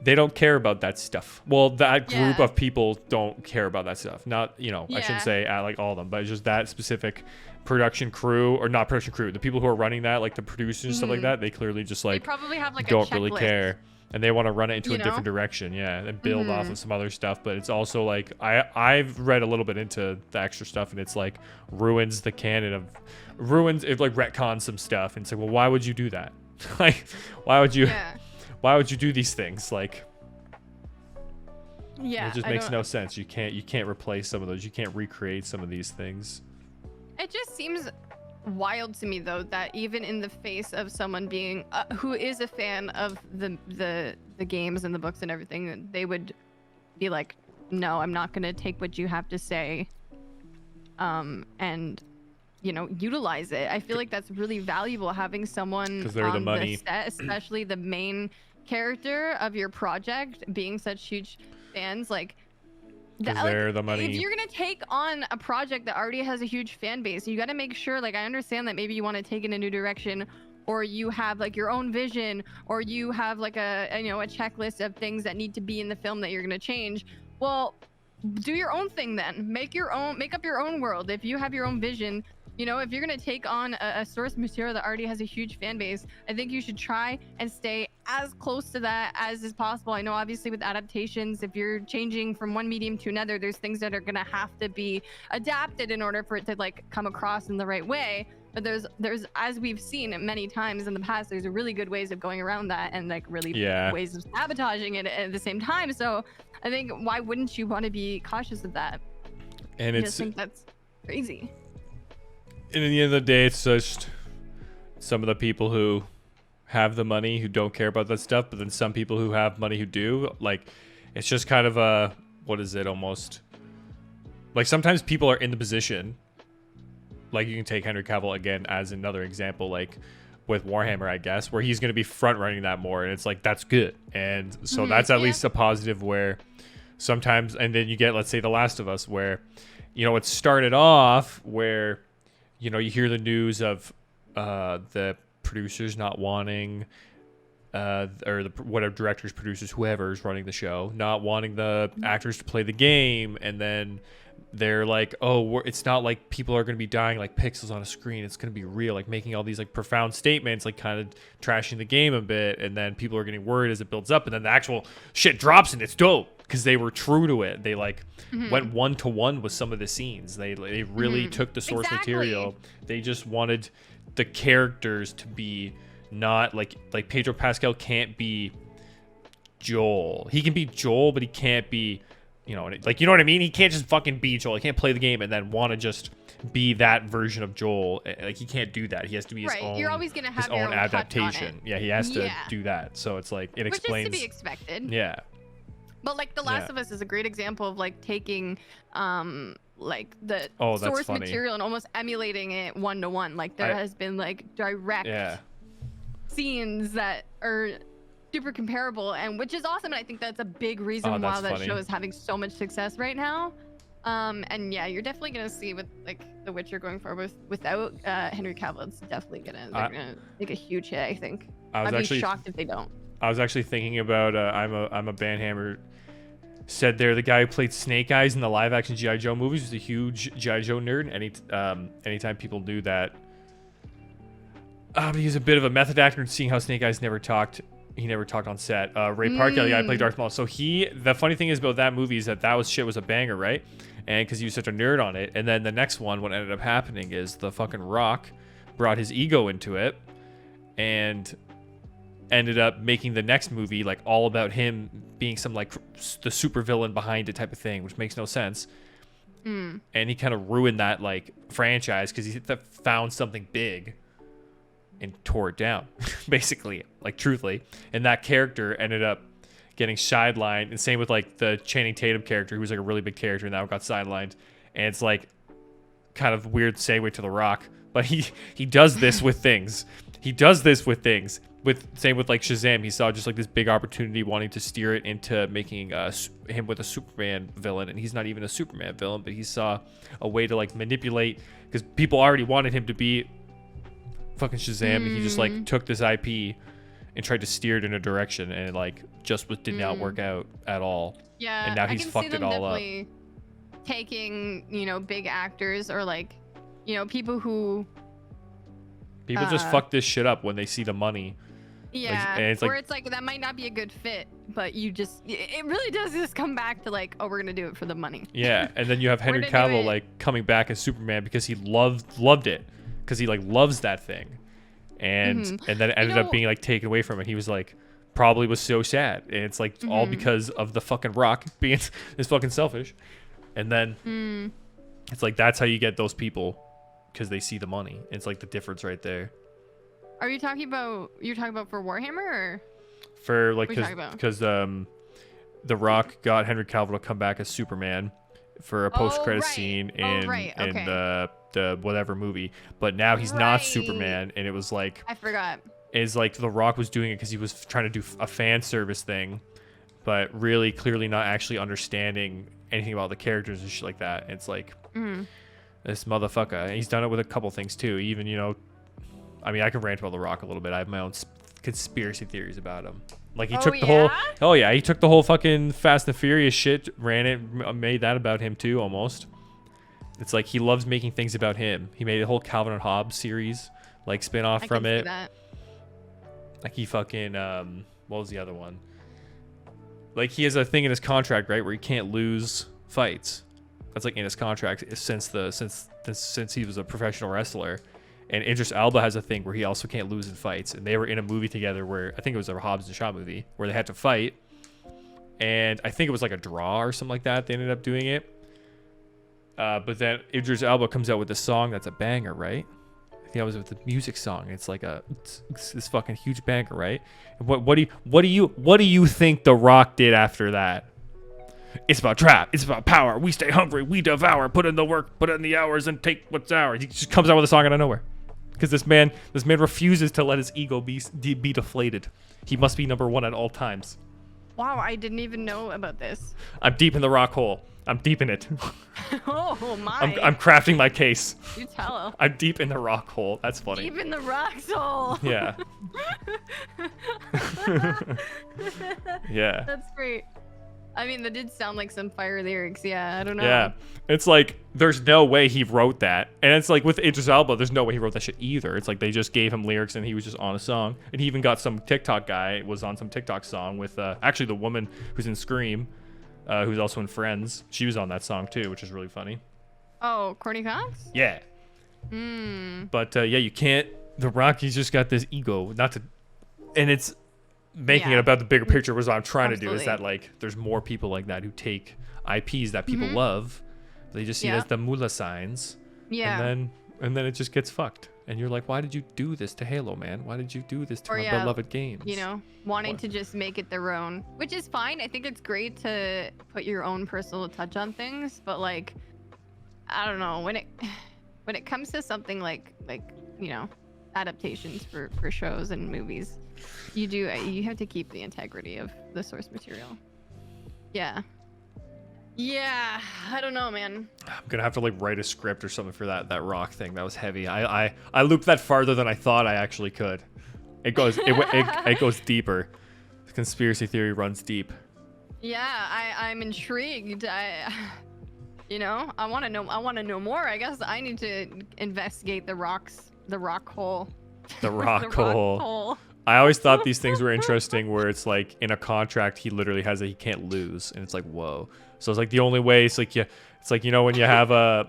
They don't care about that stuff. Well, that group of people don't care about that stuff. Not, I shouldn't say like all of them, but it's just that specific production crew, or not production crew, the people who are running that, like the producers and stuff like that, they clearly just like, they probably have like don't really care. And they want to run it into a different direction, and build off of some other stuff. But it's also like, I've read a little bit into the extra stuff, and it's like ruins the canon of, it like retcons some stuff. And it's like, well, why would you do that? Like, why would you do these things? Like, it just makes no sense. You can't replace some of those. You can't recreate some of these things. It just seems wild to me though that even in the face of someone being who is a fan of the games and the books and everything, they would be like, no, I'm not going to take what you have to say and utilize it. I feel like that's really valuable, having someone on the set, especially the main character of your project, being such huge fans. Like, they're the money. If you're gonna take on a project that already has a huge fan base, you got to make sure, like, I understand that maybe you want to take it in a new direction, or you have like your own vision, or you have like a checklist of things that need to be in the film that you're gonna change. Well, do your own thing then. Make up your own world. If you have your own vision, if you're going to take on a source material that already has a huge fan base, I think you should try and stay as close to that as is possible. I know obviously with adaptations, if you're changing from one medium to another, there's things that are going to have to be adapted in order for it to like come across in the right way. But there's as we've seen many times in the past, there's really good ways of going around that, and like really ways of sabotaging it at the same time. So I think, why wouldn't you want to be cautious of that? And I just think that's crazy. And at the end of the day, it's just, some of the people who have the money who don't care about that stuff, but then some people who have money who do. Like, it's just kind of a, what is it, almost? Like, sometimes people are in the position, like, you can take Henry Cavill again as another example, like, with Warhammer, I guess, where he's going to be front-running that more, and it's like, that's good. And so that's at least a positive where sometimes, and then you get, let's say, The Last of Us, where, you know, it started off where, you know, you hear the news of the producers not wanting, or the whatever directors, producers, whoever's running the show, not wanting the actors to play the game, and then they're like, oh, it's not like people are going to be dying like pixels on a screen. It's going to be real, like making all these like profound statements, like kind of trashing the game a bit. And then people are getting worried as it builds up, and then the actual shit drops and it's dope because they were true to it. They like went 1-to-1 with some of the scenes. They really took the source material. They just wanted the characters to be not like Pedro Pascal can't be Joel. He can be Joel, but he can't be, you know, like, you know what I mean? He can't just fucking be Joel. He can't play the game and then want to just be that version of Joel. Like, he can't do that. He has to be his own. You're always gonna have his your own own adaptation. Yeah, he has to do that. So it's like, it explains. Which is to be expected. Yeah. But like The Last of Us is a great example of like taking like the that's source funny. material and almost emulating it 1-to-1. Like there has been like direct scenes that are super comparable, and which is awesome, and I think that's a big reason why that show is having so much success right now. And yeah, you're definitely gonna see with like The Witcher going forward without Henry Cavill. It's definitely gonna make a huge hit, I think. I'd be shocked if they don't. I was actually thinking about I'm a Bandhammer said there, the guy who played Snake Eyes in the live action G.I. Joe movies was a huge G.I. Joe nerd. Anytime people knew that he's a bit of a method actor, and seeing how Snake Eyes never talked on set. Ray Park, the guy who played Darth Maul. So the funny thing is about that movie is that was a banger, right? And because he was such a nerd on it. And then the next one, what ended up happening is the fucking Rock brought his ego into it and ended up making the next movie like all about him being some like the super villain behind it type of thing, which makes no sense. And he kind of ruined that like franchise because he found something big and tore it down, basically, like truthfully. And that character ended up getting sidelined. And same with like the Channing Tatum character, who was like a really big character, and now got sidelined. And it's like kind of weird segue to The Rock, but he does this with things. Same with like Shazam. He saw just like this big opportunity, wanting to steer it into making him with a Superman villain, and he's not even a Superman villain, but he saw a way to like manipulate, because people already wanted him to be fucking Shazam, and he just like took this IP and tried to steer it in a direction, and it like just did not work out at all. Yeah, and now he's fucked it all up. Taking, you know, big actors or like, you know, people who just fuck this shit up when they see the money. Yeah, and it's it's like that might not be a good fit, but it really does just come back to like, oh, we're gonna do it for the money. Yeah, and then you have Henry Cavill like coming back as Superman because he loved it, because he like loves that thing, and then it ended up being like taken away from it. He was like, probably was so sad, and it's like all because of the fucking Rock being this fucking selfish, and then it's like that's how you get those people, because they see the money. It's like the difference right there. Are you talking about for Warhammer, or for like because The Rock got Henry Cavill to come back as Superman for a post-credit scene in the whatever movie, but now he's not Superman, and it was like, I forgot. Is like The Rock was doing it because he was trying to do a fan service thing, but really clearly not actually understanding anything about the characters and shit like that. It's like this motherfucker. He's done it with a couple things too. Even, you know, I mean, I can rant about The Rock a little bit. I have my own conspiracy theories about him. Like he took he took the whole fucking Fast and Furious shit, made that about him too, almost. It's like he loves making things about him. He made a whole Calvin and Hobbes series, like spin-off from it. Like he fucking what was the other one? Like he has a thing in his contract, right, where he can't lose fights. That's like in his contract since he was a professional wrestler. And Idris Elba has a thing where he also can't lose in fights. And they were in a movie together where I think it was a Hobbs and Shaw movie where they had to fight. And I think it was like a draw or something like that. They ended up doing it. But then Idris Elba comes out with a song that's a banger, right? That was with the music song. It's like this fucking huge banger, right? What do you think The Rock did after that? It's about trap. It's about power. We stay hungry. We devour. Put in the work. Put in the hours and take what's ours. He just comes out with a song out of nowhere. Because this man refuses to let his ego be deflated. He must be number one at all times. Wow, I didn't even know about this. I'm deep in the rock hole. I'm deep in it. Oh my. I'm crafting my case. You tell. I'm deep in the rock hole. That's funny. Deep in the rock hole. Yeah. Yeah. That's great. I mean, that did sound like some fire lyrics. Yeah, I don't know. Yeah. It's like, there's no way he wrote that. And it's like with Idris Elba, there's no way he wrote that shit either. It's like they just gave him lyrics and he was just on a song. And he even got some TikTok guy, was on some TikTok song with actually the woman who's in Scream, who's also in Friends. She was on that song too, which is really funny. Oh, Courtney Cox? Yeah. But yeah, you can't, The Rock, he's just got this ego, and it's making it about the bigger picture was what I'm trying to do, is that like there's more people like that who take IPs that people love, they just see it as the moolah signs, and then it just gets fucked, and you're like, why did you do this to Halo, man? Why did you do this to my beloved games? You know, wanting to just make it their own, which is fine. I think it's great to put your own personal touch on things, but like, I don't know, when it comes to something like you know, adaptations for shows and movies, you have to keep the integrity of the source material. Yeah, I don't know, man. I'm gonna have to like write a script or something for that rock thing. That was heavy. I looped that farther than I thought I actually could. It goes deeper. The conspiracy theory runs deep. Yeah, I'm intrigued. You know, I want to know more. I guess I need to investigate the rock hole. The rock hole. I always thought these things were interesting, where it's like in a contract he literally has that he can't lose, and it's like, whoa. So it's like the only way. It's like you know, when you have an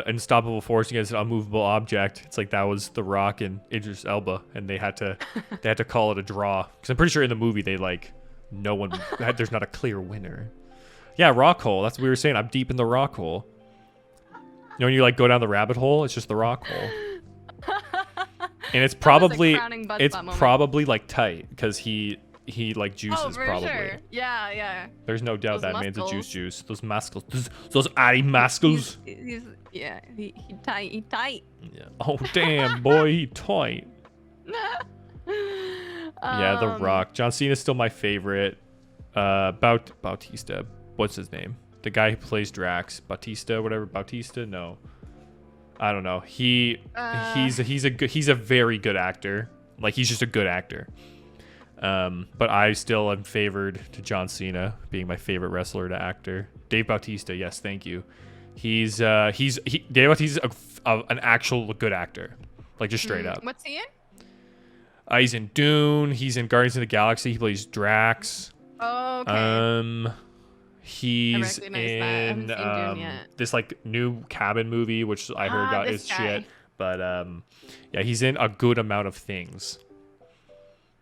unstoppable force against an unmovable object. It's like that was The Rock and Idris Elba, and they had to call it a draw, because I'm pretty sure in the movie they like there's not a clear winner. Yeah, rock hole. That's what we were saying. I'm deep in the rock hole. You know, when you like go down the rabbit hole, it's just the rock hole. And it's probably like tight, because he like juices probably. Sure. Yeah. There's no doubt that man's a juice. Those muscles. Those Addy muscles. He tight. Yeah. Oh damn, boy, he tight. Yeah, The Rock. John Cena's still my favorite. Bautista. What's his name? The guy who plays Drax. Bautista? No. I don't know. He's a very good actor. Like, he's just a good actor. But I still am favored to John Cena being my favorite wrestler to actor. Dave Bautista, yes, thank you. Dave Bautista's an actual good actor. Like, just straight up. What's he in? He's in Dune. He's in Guardians of the Galaxy. He plays Drax. Oh, okay. He's in this like new cabin movie, which I heard is shit. But yeah, he's in a good amount of things.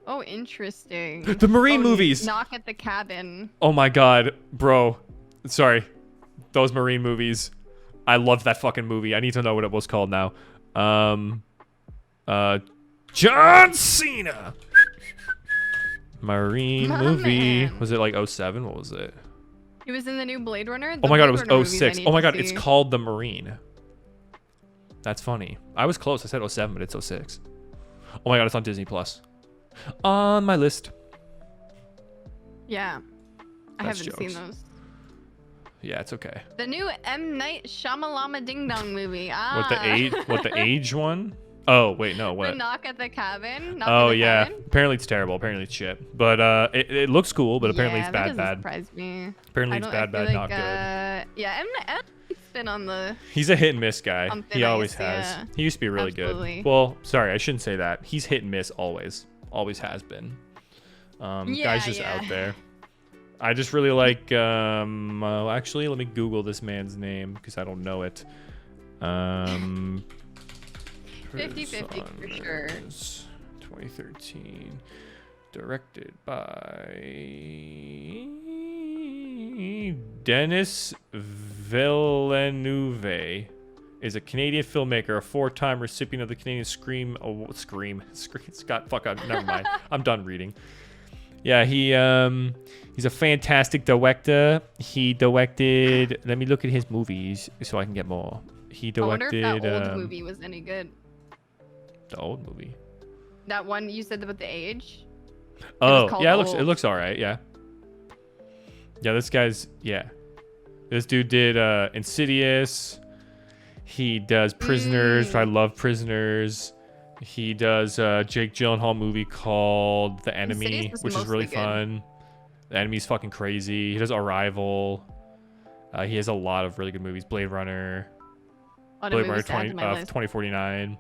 Oh, interesting. The Marine movies. Knock at the Cabin. Oh my god, bro. Sorry, those Marine movies. I loved that fucking movie. I need to know what it was called now. John Cena. Marine movie. Man. Was it like 07? What was it? He was in the new Blade Runner. Oh my god, it was 06. Oh my god, it's called The Marine. That's funny. I was close. I said 07, but it's 06. Oh my god, it's on Disney Plus. On my list. Yeah. I haven't seen those. Yeah, it's okay. The new M. Night Shyamalama Ding Dong movie. What the age one? Oh wait, no, what? The Knock at the Cabin. Cabin? Apparently it's terrible. Apparently it's shit. But it looks cool. But apparently it's bad. That doesn't surprise me. Apparently it's bad, not good. Yeah, M's been on the. He's a hit and miss guy. He always has. Yeah. He used to be really good. Well, sorry, I shouldn't say that. He's hit and miss always. Always has been. Guy's just out there. I just really like. Actually, let me Google this man's name because I don't know it. 50-50 for sure. 2013. Directed by Denis Villeneuve is a Canadian filmmaker, a 4-time recipient of the Canadian Scream. Scott, fuck up. Never mind. I'm done reading. Yeah, he's a fantastic director. He directed. Let me look at his movies so I can get more. He directed. I wonder if that old movie was any good. The old movie. That one you said about the age. Oh, yeah, it looks all right. Yeah. Yeah, this dude did Insidious. He does Prisoners. I love Prisoners. He does Jake Gyllenhaal movie called The Enemy, which is really fun. The Enemy's fucking crazy. He does Arrival. He has a lot of really good movies. Blade Runner. Blade Runner 2049.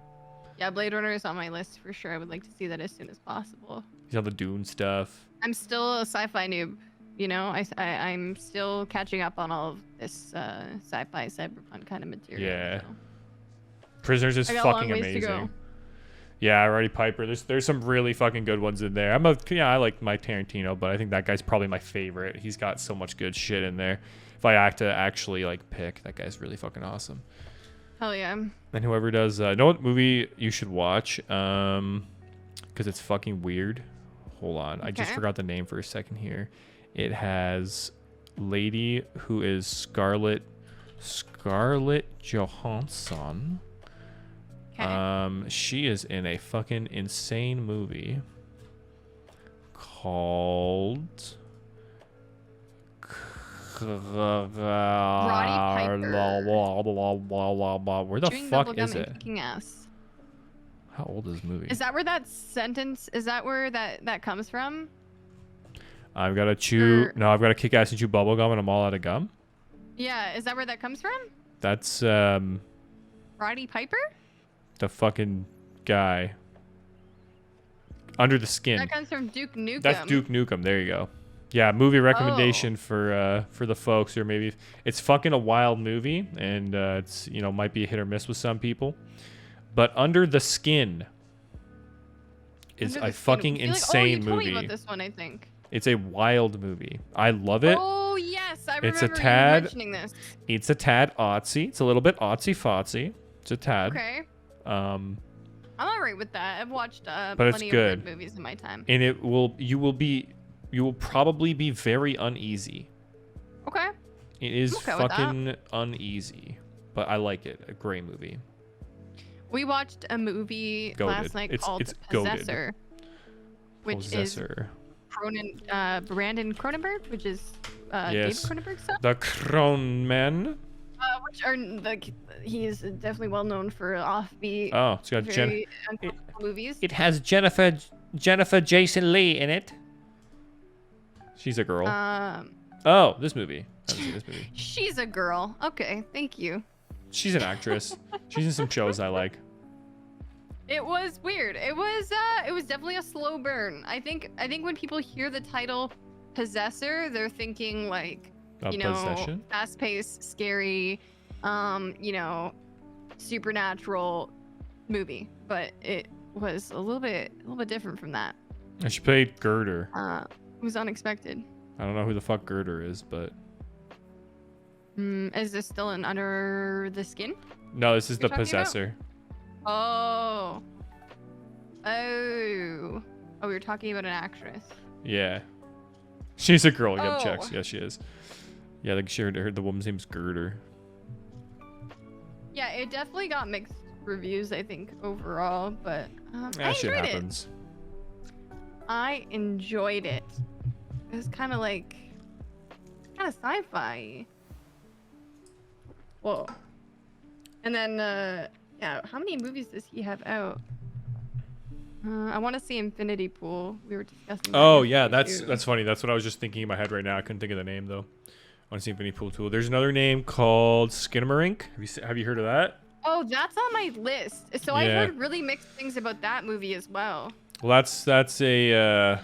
Yeah, Blade Runner is on my list for sure. I would like to see that as soon as possible. He's on the Dune stuff. I'm still a sci-fi noob. You know, I'm still catching up on all of this sci-fi cyberpunk kind of material. Yeah. So. Prisoners is fucking amazing. Yeah, Roddy Piper. There's some really fucking good ones in there. I like Mike Tarantino, but I think that guy's probably my favorite. He's got so much good shit in there. If I had to actually like pick, that guy's really fucking awesome. Hell yeah. And whoever does, know what movie you should watch? Because it's fucking weird. Hold on, I just forgot the name for a second here. It has lady who is Scarlett Johansson. Okay. She is in a fucking insane movie called Roddy Piper. Where the fuck is it? Ass. How old is this movie? Is that where that sentence? Is that where that comes from? I've got to chew. No, I've got to kick ass and chew bubble gum, and I'm all out of gum. Yeah, is that where that comes from? That's Roddy Piper. The fucking guy. Under the Skin. That comes from Duke Nukem. That's Duke Nukem. There you go. Yeah, movie recommendation for the folks, or maybe it's fucking a wild movie, and it's might be a hit or miss with some people. But Under the Skin is a fucking insane movie. Told me about this one, I think. It's a wild movie. I love it. Oh yes, I remember you mentioning this. It's a tad artsy. It's a little bit artsy-fartsy. It's a tad. Okay. I'm alright with that. I've watched plenty of good movies in my time. And you will probably be very uneasy. Okay. It is fucking uneasy, but I like it. A great movie. We watched a movie last night called Possessor, which is Brandon Cronenberg, which is David Cronenberg's son. The Cronenman. Which are he's definitely well known for offbeat. Oh, it's got movies. It has Jennifer Jason Leigh in it. She's a girl. Oh, this movie. I haven't seen this movie. She's a girl. Okay, thank you. She's an actress. She's in some shows I like. It was weird. It was definitely a slow burn. I think when people hear the title Possessor, they're thinking like possession? Fast-paced, scary, supernatural movie. But it was a little bit different from that. And she played Girder. It was unexpected. I don't know who the fuck Girder is, but is this still in Under the Skin? No, this is the Possessor. Oh, we were talking about an actress. Yeah, she's a girl. Yep, checks. Yeah, she is. Yeah, like she heard the woman's name's Girder. Yeah, it definitely got mixed reviews, I think, overall, but that shit happens. I enjoyed it. It was kind of sci-fi. Whoa. And then, yeah, how many movies does he have out? I want to see Infinity Pool. We were discussing. Oh yeah, that's funny. That's what I was just thinking in my head right now. I couldn't think of the name though. I want to see Infinity Pool too. There's another name called Skinamarink. Have you heard of that? Oh, that's on my list. So I heard really mixed things about that movie as well. Well, that's a.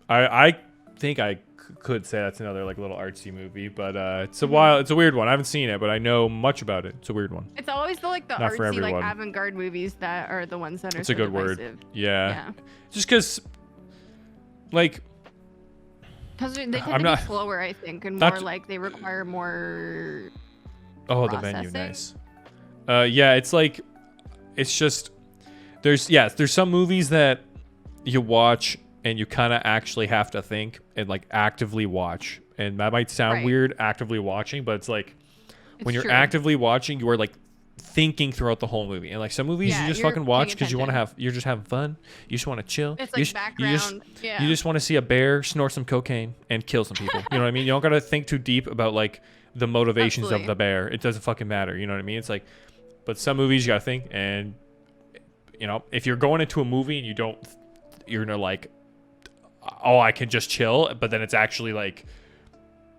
I think I could say that's another like little artsy movie, but it's a weird one. I haven't seen it, but I know much about it. It's a weird one. It's always the artsy like avant-garde movies that are the ones that are. It's a good divisive. word. Yeah. Just because, like. Because they tend to be slower, I think, and more like they require more. Oh, the menu, nice. Yeah, it's like, it's just, there's some movies that you watch and you kind of actually have to think and like actively watch. And that might sound weird, actively watching, but it's like when you're actively watching, you are like thinking throughout the whole movie. And like some movies you just fucking watch because you want to you're just having fun. You just want to chill. It's like background. You just want to see a bear snort some cocaine and kill some people. You know what I mean? You don't got to think too deep about like the motivations of the bear. It doesn't fucking matter. You know what I mean? It's like, but some movies you got to think. And, you know, if you're going into a movie and you're gonna like, oh, I can just chill. But then it's actually like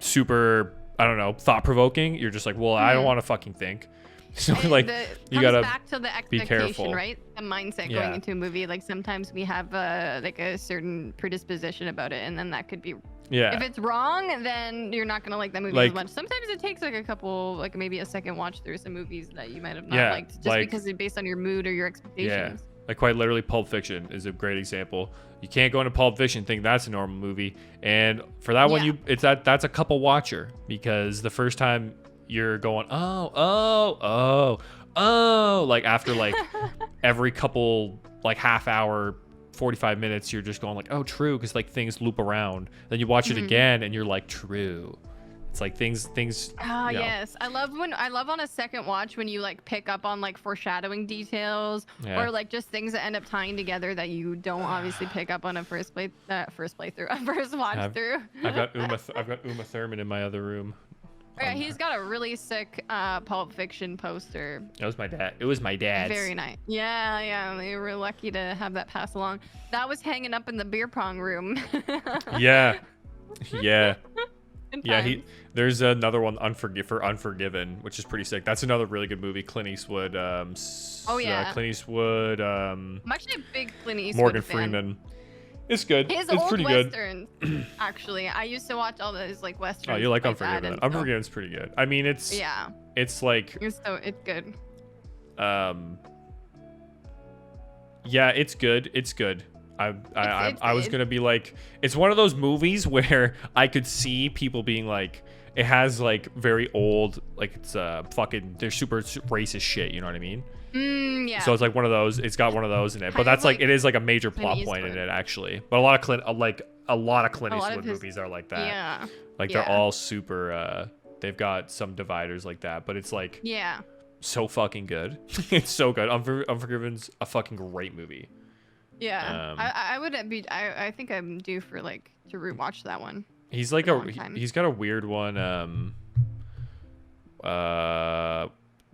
super, I don't know, thought provoking. You're just like, well, I don't want to fucking think. So and like you gotta back to the be careful, right? The mindset going into a movie. Like sometimes we have like a certain predisposition about it, and then that could be if it's wrong, then you're not gonna like that movie as much. Sometimes it takes like a couple, like maybe a second watch through some movies that you might have not liked, just like, because it's based on your mood or your expectations. Like quite literally, Pulp Fiction is a great example. You can't go into Pulp Fiction and think that's a normal movie, and for that one, that's a couple watcher, because the first time you're going, oh, like after like every couple like half hour, 45 minutes, you're just going like, oh, true, because like things loop around. Then you watch it again and you're like, true. It's like things. Yes, I love on a second watch when you like pick up on like foreshadowing details or like just things that end up tying together that you don't obviously pick up on a first watch through. I've got Uma Thurman in my other room. Yeah, he's got a really sick Pulp Fiction poster. It was my dad. It was my dad's. Very nice. Yeah. They were lucky to have that pass along. That was hanging up in the beer pong room. Yeah. There's another one, Unforgiven, which is pretty sick. That's another really good movie. Clint Eastwood. Clint Eastwood. I'm actually a big Clint Eastwood Morgan fan. Freeman. It's good. His it's old pretty westerns, good. Actually, I used to watch all those like westerns. Oh, you like Unforgiven? Unforgiven's pretty good. I mean, it's like it's good. Yeah, it's good. It's good. I was gonna be like, it's one of those movies where I could see people being like, it has like very old, like it's fucking, they're super racist shit. You know what I mean? Yeah. So it's like one of those. It's got one of those in it, but that's like it is like a major plot point in it actually. But a lot of Clint Eastwood movies are like that. Yeah. Like they're all super. They've got some dividers like that, but it's like so fucking good. It's so good. Unforgiven's a fucking great movie. Yeah. I think I'm due for like to rewatch that one. He's like he's got a weird one.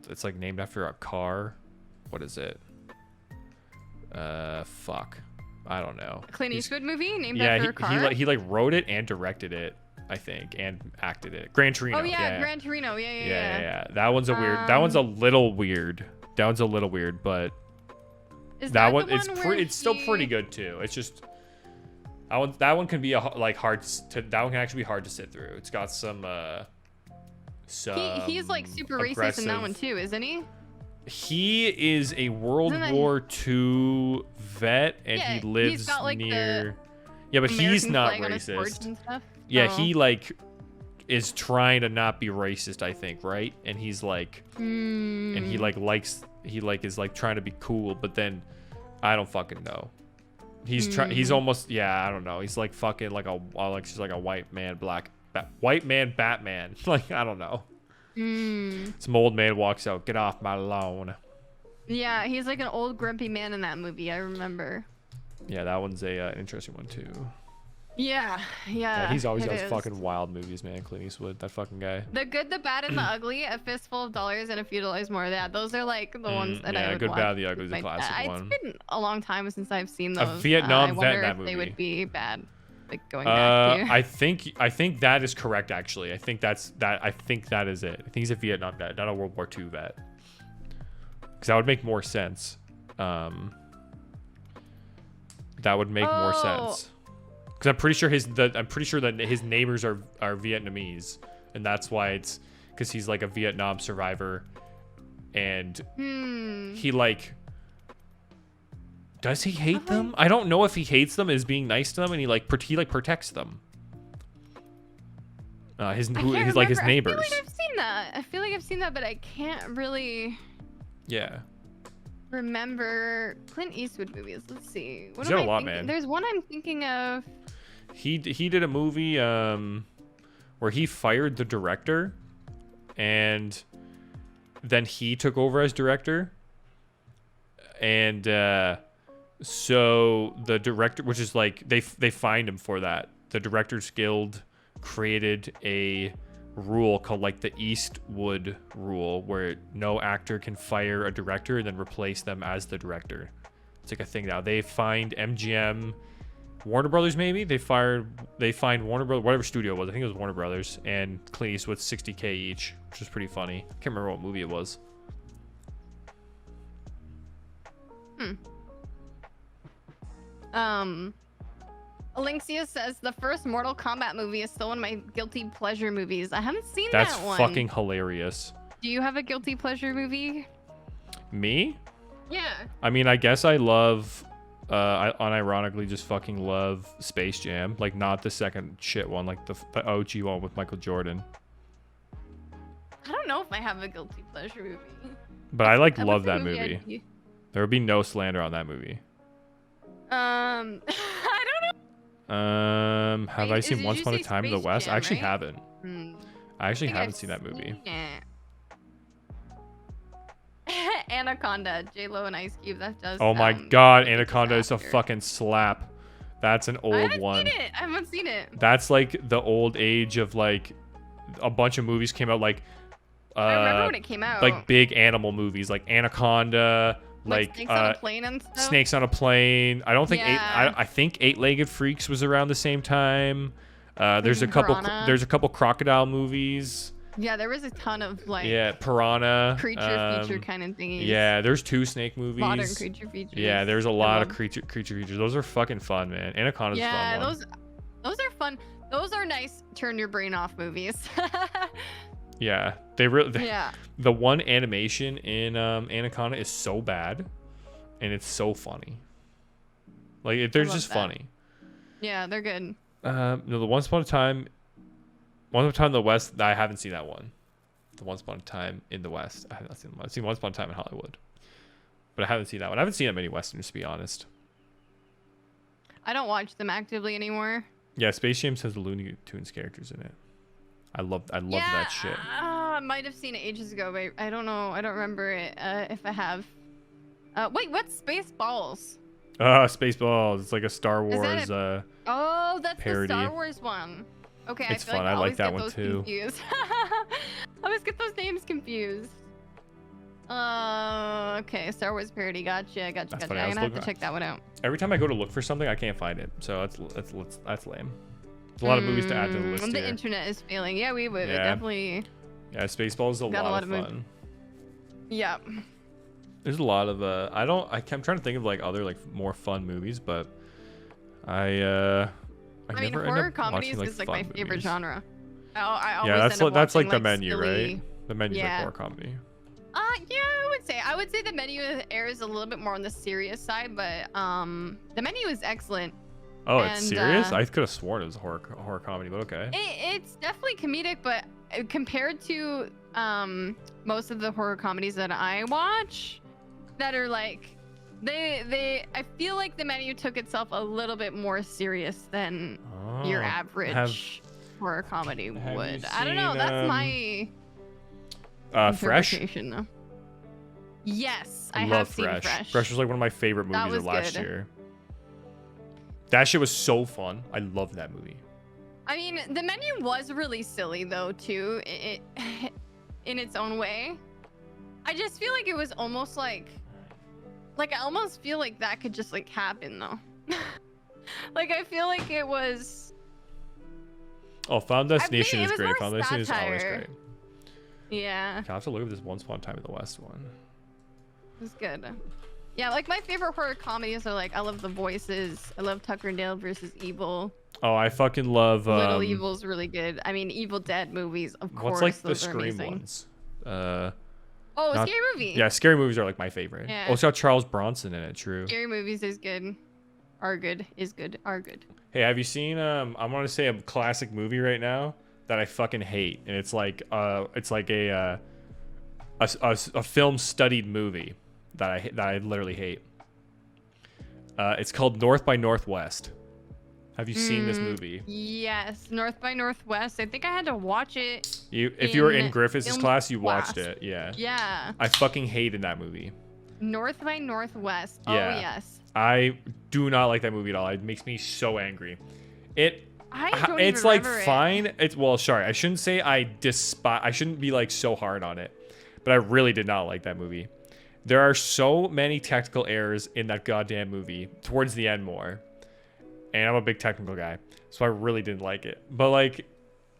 It's like named after a car. What is it? Fuck. I don't know. Clint Eastwood movie named after a car? He like wrote it and directed it, I think, and acted it. Gran Torino. Oh yeah, Gran Torino. Yeah. That one's a weird. That one's a little weird. But that one it's still pretty good too. It's just that one can be hard to. That one can actually be hard to sit through. It's got some he's like super racist in that one too, isn't he? He is a World War II vet, and he lives he's got, like, near. Yeah, but he's not racist. Yeah, he like is trying to not be racist, I think, right? And he's like, and he like is like trying to be cool, but then I don't fucking know. He's almost I don't know. He's like fucking like she's like a white man Batman. Like I don't know. Some old man walks out. Get off my lawn. Yeah, he's like an old grumpy man in that movie. I remember. Yeah, that one's a interesting one too. Yeah. He's always got fucking wild movies, man. Clint Eastwood, that fucking guy. The Good, the Bad, and the Ugly, A Fistful of Dollars, and A Few Dollars More. Yeah, those are like the ones that I would Good, watch. Bad, the Ugly is a classic one. It's been a long time since I've seen those. A Vietnam vet in that if movie. They would be bad. Like going back to. I think that is correct actually. I think that is it. I think he's a Vietnam vet, not a World War II vet. Because that would make more sense. That would make more sense. Because I'm pretty sure that his neighbors are Vietnamese, and that's why it's because he's like a Vietnam survivor, and he like. Does he hate them? I don't know if he hates them as being nice to them, and he protects them. His neighbors. I feel like I've seen that, but I can't really. Yeah. remember Clint Eastwood movies. Let's see. What He's am got I a lot, thinking? man. There's one I'm thinking of. He did a movie where he fired the director, and then he took over as director, and so the director, which is like they fined him for that. The Directors Guild created a rule called like the Eastwood rule, where no actor can fire a director and then replace them as the director. It's like a thing now. They fined MGM, Warner Brothers, maybe they fined Warner Brothers, whatever studio it was. I think it was Warner Brothers, and Clint Eastwood $60K each, which was pretty funny. I can't remember what movie it was. Alexia says the first Mortal Kombat movie is still one of my guilty pleasure movies. I haven't seen That's that one. fucking hilarious. Do you have a guilty pleasure movie? Me? Yeah. I mean, I guess I love, I unironically just fucking love Space Jam. Like, not the second shit one, like the OG one with Michael Jordan. I don't know if I have a guilty pleasure movie. But I like What's love the that movie. I'd be- There would be no slander on that movie. I don't know. Have Wait, I seen did Once you Upon a say Time in the Space West? I Jam, actually right? haven't. I actually think haven't I've seen that movie. seen it. Anaconda, J-Lo and Ice Cube. That does. Oh my sound god, like a Anaconda is a disaster. fucking slap. That's an I old haven't one. seen it. I haven't seen it. That's like the old age of like a bunch of movies came out like I remember when it came out. like big animal movies like Anaconda, like Snakes on a Plane and stuff. Snakes on a Plane. I don't think Yeah. I think Eight-Legged Freaks was around the same time. There's a couple Piranha. crocodile movies. Yeah, there was a ton of like Yeah, Piranha. creature feature kind of thingies. Yeah, there's 2 snake movies. Modern creature features. Yeah, there's a I lot of love- creature features. Those are fucking fun, man. Anaconda's a Yeah, fun one. those are fun. Those are nice turn your brain off movies. Yeah, they really. Yeah. The one animation in Anaconda is so bad, and it's so funny. Like they're love just that. funny. Yeah, they're good. No, the Once Upon a Time in the West. I haven't seen that one. The Once Upon a Time in the West. I have not seen them. I've seen Once Upon a Time in Hollywood, but I haven't seen that one. I haven't seen that many westerns, to be honest. I don't watch them actively anymore. Yeah, Space Jam has the Looney Tunes characters in it. I love that shit. I might have seen it ages ago, but I don't know. I don't remember it. If I have. Wait, what's Spaceballs? Spaceballs. It's like a Star Is Wars. that Oh, that's Parody. the Star Wars one. Okay, It's I feel fun. like I like always that get one those too. Confused. I always get those names confused. Okay, Star Wars parody. Gotcha. That's I'm funny, I was gonna have to looking- check that one out. Every time I go to look for something, I can't find it. So that's lame. There's a lot of movies to add to the list The here. internet is failing. Yeah, we would Yeah. definitely. Yeah, Spaceballs is a Got lot of movies. fun. Yeah. There's a lot of I'm trying to think of like other like more fun movies, but I I mean, never end horror up comedies watching, is like fun my favorite movies. genre. I always Yeah, that's end up that's like watching, the menu, silly... right? The menu's like Yeah. horror comedy. Yeah, I would say the menu airs a little bit more on the serious side, but the menu is excellent. Oh, it's And, serious? I could have sworn it was a horror comedy, but okay. It's definitely comedic, but compared to most of the horror comedies that I watch, that are like I feel like the menu took itself a little bit more serious than your Oh. average horror comedy have would. you I don't know. seen, That's my Fresh? interpretation, though. Yes, I I have love seen Fresh. Fresh. Fresh was like one of my favorite That movies of was last good. year. That shit was so fun. I loved that movie. I mean, the menu was really silly though, too. It in its own way. I just feel like it was almost like I almost feel like that could just like happen though. Like I feel like it was. Oh, Final Destination it is was great. more Final Destination is always satire. great. Yeah, I have to look at this Once Upon a Time in the West one. it was good. Yeah, like my favorite horror comedies are like I love The Voices. I love Tucker and Dale versus Evil. Oh, I fucking love. Little Evil's really good. I mean, Evil Dead movies, of course. What's like the those are Scream amazing. ones? Oh, not- Scary Movie. Yeah, scary movies are like my favorite. Yeah. Oh, it's got Charles Bronson in it. True. Scary Movies is good. Are good. Is good. Are good. Hey, have you seen I want to say a classic movie right now that I fucking hate, and it's like a a film studied movie that I literally hate. It's called North by Northwest. Have you seen this movie? Yes, North by Northwest. I think I had to watch it. If you were in Griffith's film class, you class. watched it. Yeah. Yeah. I fucking hated that movie. North by Northwest. Yeah. Oh, yes. I do not like that movie at all. It makes me so angry. I don't It's even like remember fine. It's well, sorry. I shouldn't say I despise. I shouldn't be like so hard on it, but I really did not like that movie. There are so many technical errors in that goddamn movie towards the end more. And I'm a big technical guy, so I really didn't like it. But like,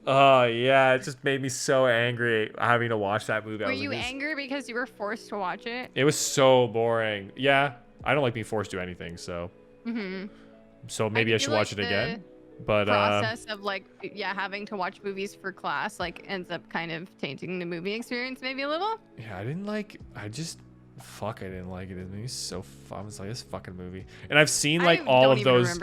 yeah, it just made me so angry having to watch that movie. Were you angry because you were forced to watch it? It was so boring. Yeah, I don't like being forced to do anything, so. So maybe I should watch it again. But process of like, yeah, having to watch movies for class like ends up kind of tainting the movie experience maybe a little. Yeah, I didn't like. I didn't like it. It made me so fun. I was like, this fucking movie. And I've seen like all of those.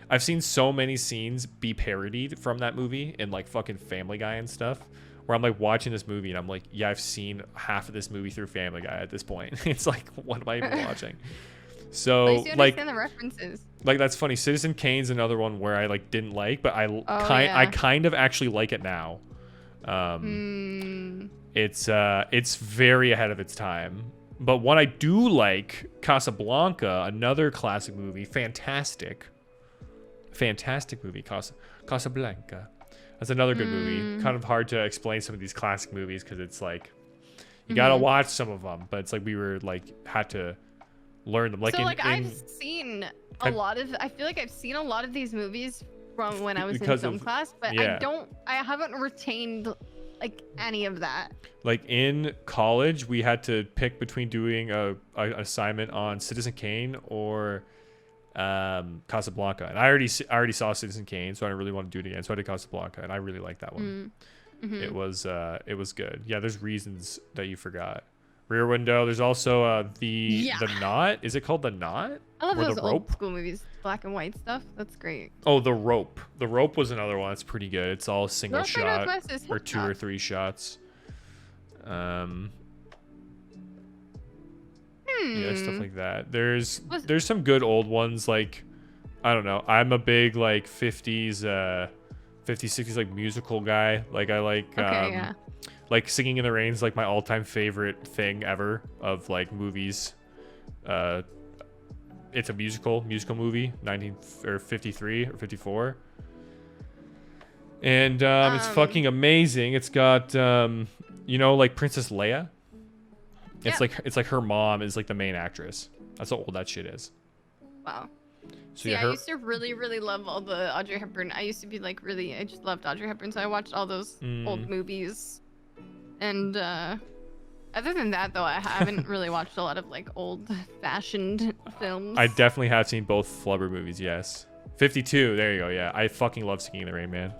I've seen so many scenes be parodied from that movie in like fucking Family Guy and stuff. Where I'm like watching this movie and I'm like, yeah, I've seen half of this movie through Family Guy at this point. It's like, what am I even watching? So you like, understand the references. Like that's funny. Citizen Kane's another one where I like didn't like, but I kind of actually like it now. It's very ahead of its time. But what I do like, Casablanca, another classic movie, fantastic movie, Casablanca. That's another good movie. Kind of hard to explain some of these classic movies because it's like you gotta watch some of them, but it's like we were like had to learn them. Like so I've seen a lot of. I feel like I've seen a lot of these movies from when I was in film class, but I haven't retained like any of that. Like in college, we had to pick between doing a assignment on Citizen Kane or Casablanca, and I already saw Citizen Kane, so I didn't really want to do it again. So I did Casablanca, and I really liked that one. It was good. Yeah, there's reasons that you forgot. Rear Window. There's also the Knot. Is it called The Knot? I love those old school movies, black and white stuff. That's great. Oh, The Rope. The Rope was another one. It's pretty good. It's all single shot or 2 or 3 shots. Yeah, stuff like that. There's some good old ones. Like, I don't know. I'm a big like 50s, 50s, 60s like musical guy. Like I like like Singing in the Rain is like my all-time favorite thing ever of like movies. It's a musical movie, 1953 or 54. And it's fucking amazing. It's got like Princess Leia. It's like her mom is like the main actress. That's how old that shit is. Wow. So I used to really, really love all the Audrey Hepburn. I used to be like I just loved Audrey Hepburn, so I watched all those old movies. And other than that, though, I haven't really watched a lot of like old-fashioned films. I definitely have seen both Flubber movies. Yes, 52. There you go. Yeah, I fucking love Singing in the Rain, man.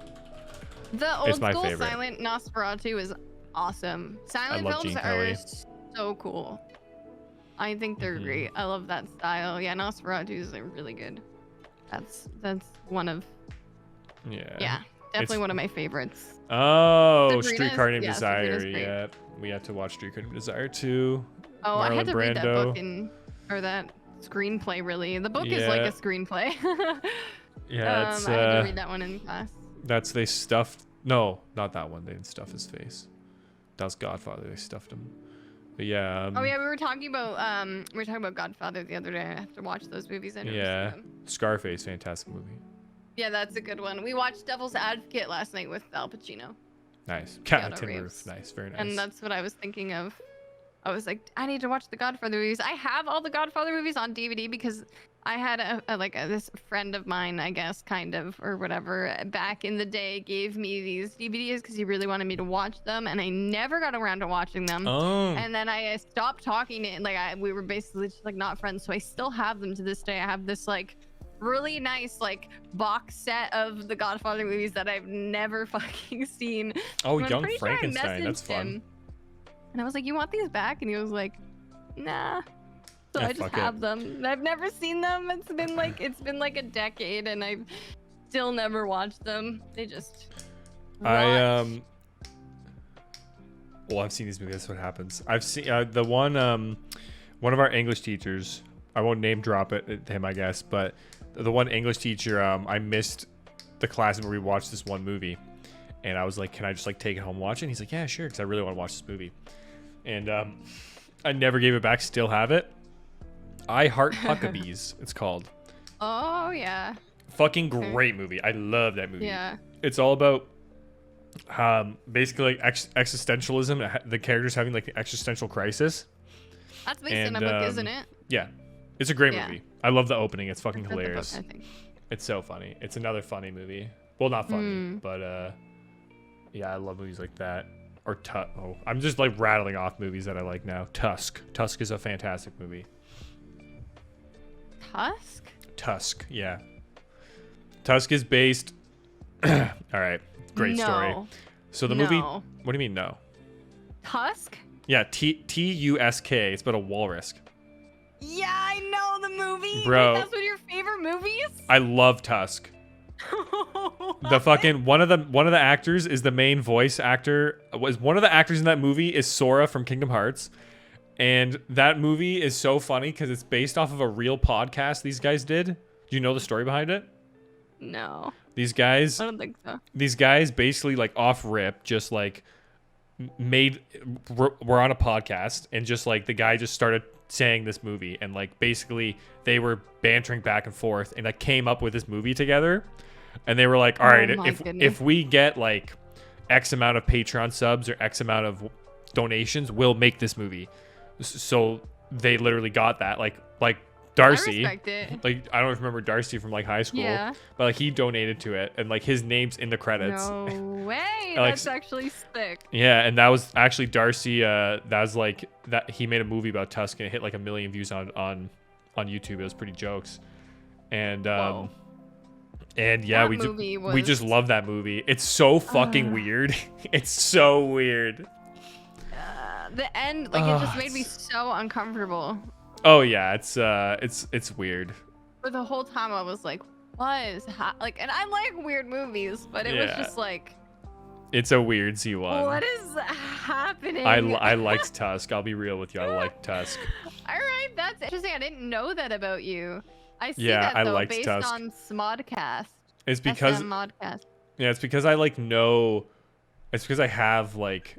The old school silent Nosferatu is awesome. Silent films are so cool. I think they're great. I love that style. Yeah, Nosferatu are really good. That's one of definitely one of my favorites. Oh, Streetcar Named Desire. Yeah, we had to watch Streetcar Named Desire too. Oh, I had to read that book or that screenplay. Really, the book is like a screenplay. Yeah, I had to read that one in class. They stuffed. No, not that one. They didn't stuff his face. That was Godfather. They stuffed him. But yeah. Oh yeah, we were talking about Godfather the other day. I have to watch those movies. I never seen them. Scarface, fantastic movie. Yeah, that's a good one. We watched Devil's Advocate last night with Al Pacino. Nice. Captain Ruth. Nice, very nice. And that's what I was thinking of. I was like, I need to watch the Godfather movies. I have all the Godfather movies on DVD because I had this friend of mine, I guess, kind of, or whatever, back in the day gave me these DVDs because he really wanted me to watch them, and I never got around to watching them. Oh. And then I stopped talking to him. We were basically just like not friends, so I still have them to this day. I have this like really nice like box set of the Godfather movies that I've never fucking seen. Oh, Young Frankenstein, that's fun. And I was like, you want these back? And he was like, nah. So I just have them. I've never seen them. It's been like a decade and I've still never watched them. They just rot. Well, I've seen these movies. That's what happens. I've seen the one of our English teachers. I won't name drop it him, I guess, but the one English teacher, I missed the class where we watched this one movie, and I was like, "Can I just like take it home and watch it?" And he's like, "Yeah, sure," because I really want to watch this movie, and I never gave it back. Still have it. I Heart Huckabees. It's called. Oh yeah. Fucking great movie. I love that movie. Yeah. It's all about basically like existentialism. The characters having like an existential crisis. That's based on a book, isn't it? Yeah, it's a great Yeah. movie. I love the opening. It's fucking I've read the hilarious. book, I think. It's so funny. It's another funny movie. Well, not funny, but yeah, I love movies like that. Or I'm just like rattling off movies that I like now. Tusk. Tusk is a fantastic movie. Tusk? Tusk, yeah. Tusk is based. All right, great story. So the movie. What do you mean no? Tusk? Yeah, Tusk. It's about a walrus. Yeah, I know the movie. Bro. Wait, that's one of your favorite movies? I love Tusk. The fucking one of the actors is the main voice actor. Was one of the actors in that movie is Sora from Kingdom Hearts, and that movie is so funny because it's based off of a real podcast these guys did. Do you know the story behind it? No. These guys. I don't think so. These guys basically like off rip just like were on a podcast and just like the guy just started saying this movie and like basically they were bantering back and forth and like came up with this movie together. And they were like, all right, if we get like X amount of Patreon subs or X amount of donations, we'll make this movie. So they literally got that. Like Darcy. I respect it. Like I don't remember Darcy from like high school. Yeah. But like he donated to it and like his name's in the credits. No way. Like, That's actually sick. Yeah, and that was actually Darcy. That was like that he made a movie about Tusk and it hit like 1 million views on YouTube. It was pretty jokes. And Whoa. And yeah, we just love that movie. It's so fucking weird. It's so weird. The end, like it just made me so uncomfortable. Oh yeah, it's weird. For the whole time, I was like, "What is like?" And I like weird movies, but it was just like, it's a weird C1. what is happening? I liked Tusk. I'll be real with you. I liked Tusk. All right, that's interesting. I didn't know that about you. I see Yeah, that I though, liked based Tusk. on Smodcast. It's because Modcast. Yeah, it's because I like know. It's because I have like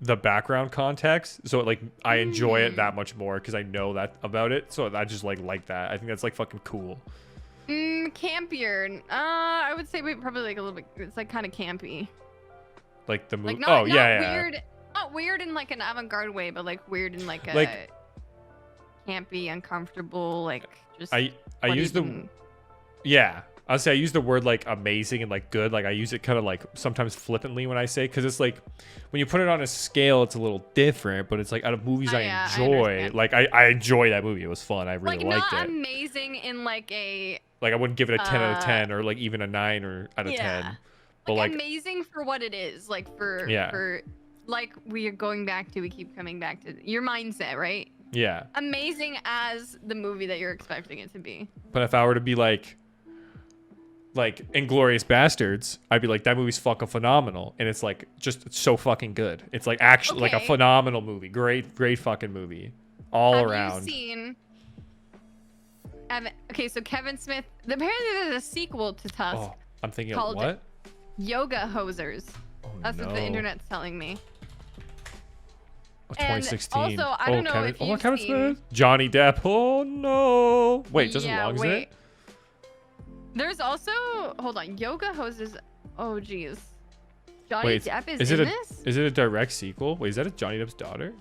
the background context, so like I enjoy it that much more because I know that about it. So I just like that. I think that's like fucking cool. Campier. I would say probably like a little bit. It's like kind of campy. Like the movie. Like not weird. Not weird in like an avant-garde way, but like weird in like a campy, uncomfortable. Like just. I use the. Yeah. I'll say I use the word like amazing and like good. Like I use it kind of like sometimes flippantly when I say, because it's like when you put it on a scale, it's a little different. But it's like out of movies I enjoy. Like I enjoy that movie. It was fun. I really liked it. Not amazing in like a. Like I wouldn't give it a 10 out of 10 or like even a 9 or out of 10. But like amazing for what it is. Like for like we are going back to. We keep coming back to your mindset, right? Yeah. Amazing as the movie that you're expecting it to be. But if I were to be like Inglourious Bastards, I'd be like, that movie's fucking phenomenal, and it's like just so fucking good. It's like actually like a phenomenal movie, great fucking movie, all around. Have you seen? Okay, so Kevin Smith. Apparently, there's a sequel to Tusk. Oh, I'm thinking called of what? Yoga Hosers. Oh, That's what the internet's telling me. Oh, 2016. Also, I don't know if you've Kevin seen... Smith, Johnny Depp. Oh no! Wait, Justin Long is it? There's also hold on, Yoga Hosers. Oh geez, Johnny Depp is in this? Is it a direct sequel? Wait, is that Johnny Depp's daughter?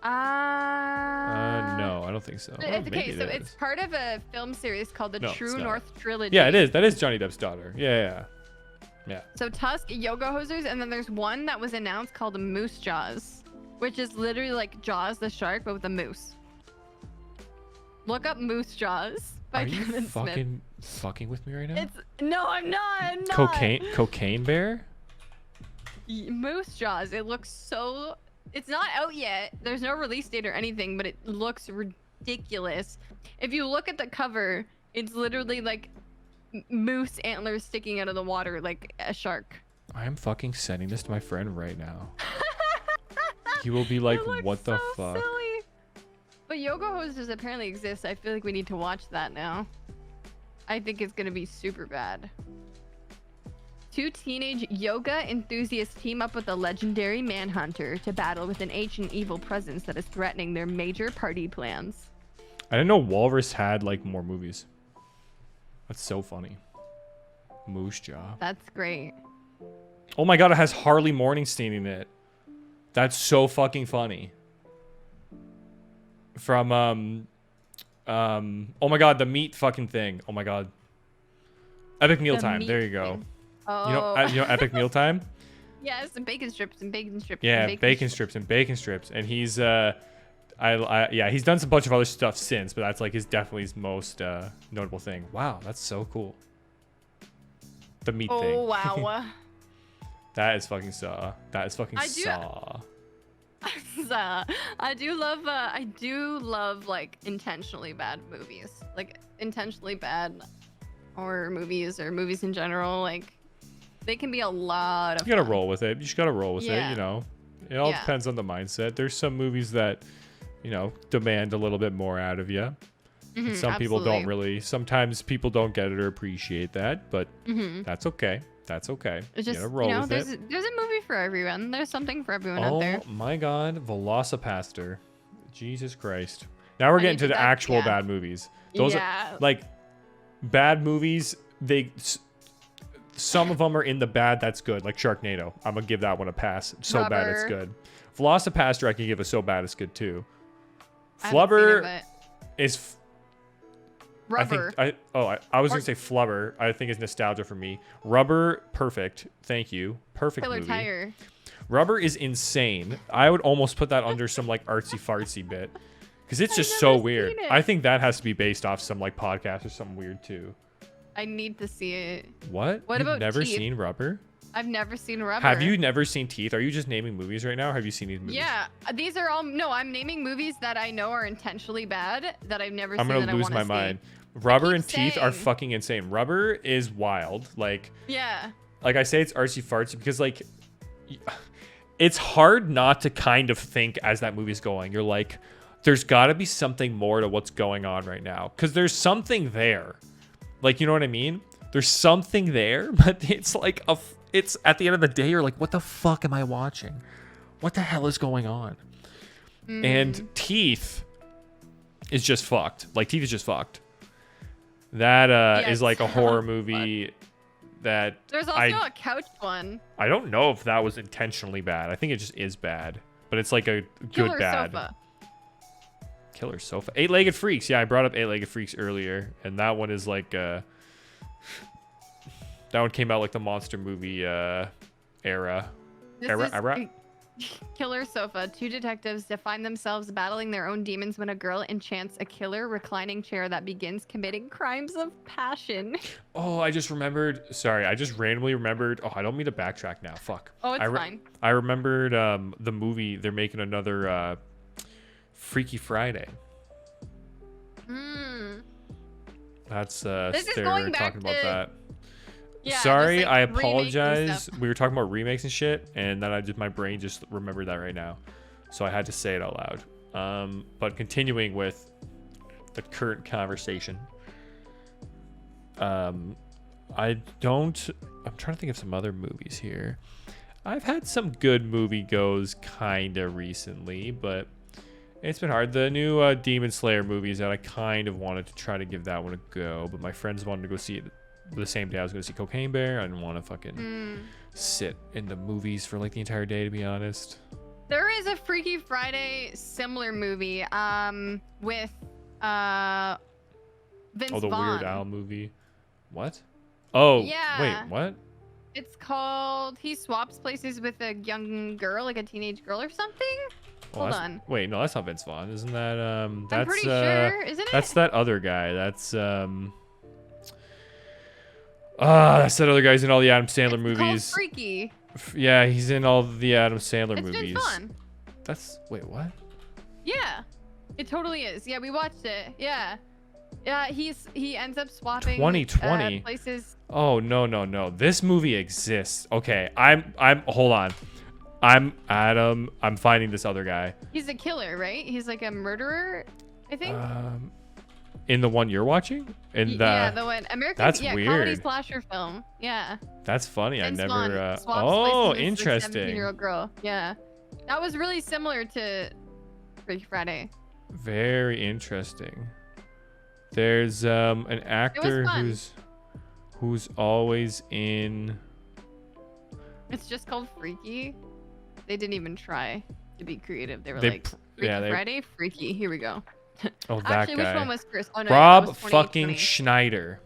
No, I don't think so. It's part of a film series called the True North Trilogy. Yeah, it is. That is Johnny Depp's daughter. Yeah. So Tusk, Yoga Hosers, and then there's one that was announced called Moose Jaws, which is literally like Jaws the shark but with a moose. Look up Moose Jaws. Are you fucking with me right now? No, I'm not. Cocaine Bear? Moose Jaws. It looks so. It's not out yet. There's no release date or anything, but it looks ridiculous. If you look at the cover, it's literally like moose antlers sticking out of the water like a shark. I am fucking sending this to my friend right now. He will be like, what the fuck? Silly. But yoga hosers apparently exist. I feel like we need to watch that now. I think it's gonna be super bad. 2 teenage yoga enthusiasts team up with a legendary manhunter to battle with an ancient evil presence that is threatening their major party plans. I didn't know Walrus had like more movies. That's so funny. Moose Jaw. That's great. Oh my god, it has Harley Morningstein in it. That's so fucking funny. From oh my god, the meat fucking thing. Oh my god. Epic Mealtime. There you go. Thing. Oh. You know Epic Mealtime? Yes, and bacon strips and bacon strips. Yeah, and bacon strips and bacon strips. And he's yeah, he's done some bunch of other stuff since, but that's like definitely his most notable thing. Wow, that's so cool. The meat thing. Oh wow. That is fucking saw. That is fucking saw. I do love like intentionally bad movies. Like intentionally bad horror movies or movies in general. Like they can be a lot of You gotta fun. roll with it. You just gotta roll with it, you know. It all depends on the mindset. There's some movies that, you know, demand a little bit more out of you. And some people don't really. Sometimes people don't get it or appreciate that, but that's okay. That's okay. It's just, you gotta roll with there's it. there's a movie for everyone. There's something for everyone out there. Oh my god, Velocipaster. Jesus Christ. Now we're getting to the actual bad movies. Those are like bad movies. Some of them are in the bad that's good, like Sharknado. I'm gonna give that one a pass. So bad it's good. Velocipaster I can give a so bad it's good too. Flubber is Rubber. I was gonna say Flubber. I think is nostalgia for me. Rubber, perfect. Thank you. Perfect Killer movie. Tire. Rubber is insane. I would almost put that under some like artsy fartsy bit, because it's just so weird. I think that has to be based off some like podcast or something weird too. I need to see it. What? What You've about never Teeth? seen Rubber? I've never seen Rubber. Have you never seen Teeth? Are you just naming movies right now, or have you seen these movies? Yeah, these are all. No, I'm naming movies that I know are intentionally bad that I've never seen. I'm gonna lose my mind. Rubber and Teeth are fucking insane. Rubber is wild. Like I say, it's artsy fartsy because like it's hard not to kind of think as that movie's going. You're like, there's got to be something more to what's going on right now, because there's something there. Like, you know what I mean? There's something there, but it's like it's at the end of the day, you're like, what the fuck am I watching? What the hell is going on? And Teeth is just fucked. Like, Teeth is just fucked. That is like a horror movie that there's also a couch one. I don't know if that was intentionally bad. I think it just is bad, but it's like a good bad. Sofa. Killer Sofa. Eight-Legged Freaks. Yeah, I brought up Eight-Legged Freaks earlier, and that one is like that one came out like the monster movie era. Killer Sofa. 2 detectives find themselves battling their own demons when a girl enchants a killer reclining chair that begins committing crimes of passion. Oh, I just remembered. Sorry, I just randomly remembered. Oh, I don't mean to backtrack now. Fuck. Oh, it's fine. I remembered the movie. They're making another Freaky Friday. That's they're talking about that. Yeah, sorry, like I apologize. We were talking about remakes and shit, and then my brain just remembered that right now, so I had to say it out loud. But continuing with the current conversation, I'm trying to think of some other movies here. I've had some good movie goes kind of recently, but it's been hard. The new Demon Slayer movies that I kind of wanted to try to give that one a go, but my friends wanted to go see it the same day I was going to see Cocaine Bear. I didn't want to fucking sit in the movies for like the entire day, to be honest. There is a Freaky Friday similar movie with Vince Oh, the Vaughn. Weird Al movie. What? Oh, yeah. Wait, what? It's called he swaps places with a young girl, like a teenage girl or something. Hold on. Wait, no, that's not Vince Vaughn. Isn't that that's I'm pretty sure, isn't it? That's that other guy. That's that's that other guy's in all the Adam Sandler movies. Called Freaky. Yeah, he's in all the Adam Sandler movies. It's Vince Vaughn. Wait, what? Yeah. It totally is. Yeah, we watched it. Yeah. Yeah, he ends up swapping 2020. places. Oh no. This movie exists. Okay, I'm hold on. I'm Adam. I'm finding this other guy. He's a killer, right? He's like a murderer, I think. In the one you're watching? Yeah, the one American. That's comedy weird. slasher film. Yeah. That's funny. I Vince never. Vaughn swaps Oh, places with a interesting. 17-year-old girl. Yeah, that was really similar to Freaky Friday. Very interesting. There's an actor who's always in. It's just called Freaky. They didn't even try to be creative. They were Freaky Friday, Freaky. Here we go. Oh, that Actually, guy. which one was first? Oh, no, Rob that was fucking 2020. Schneider.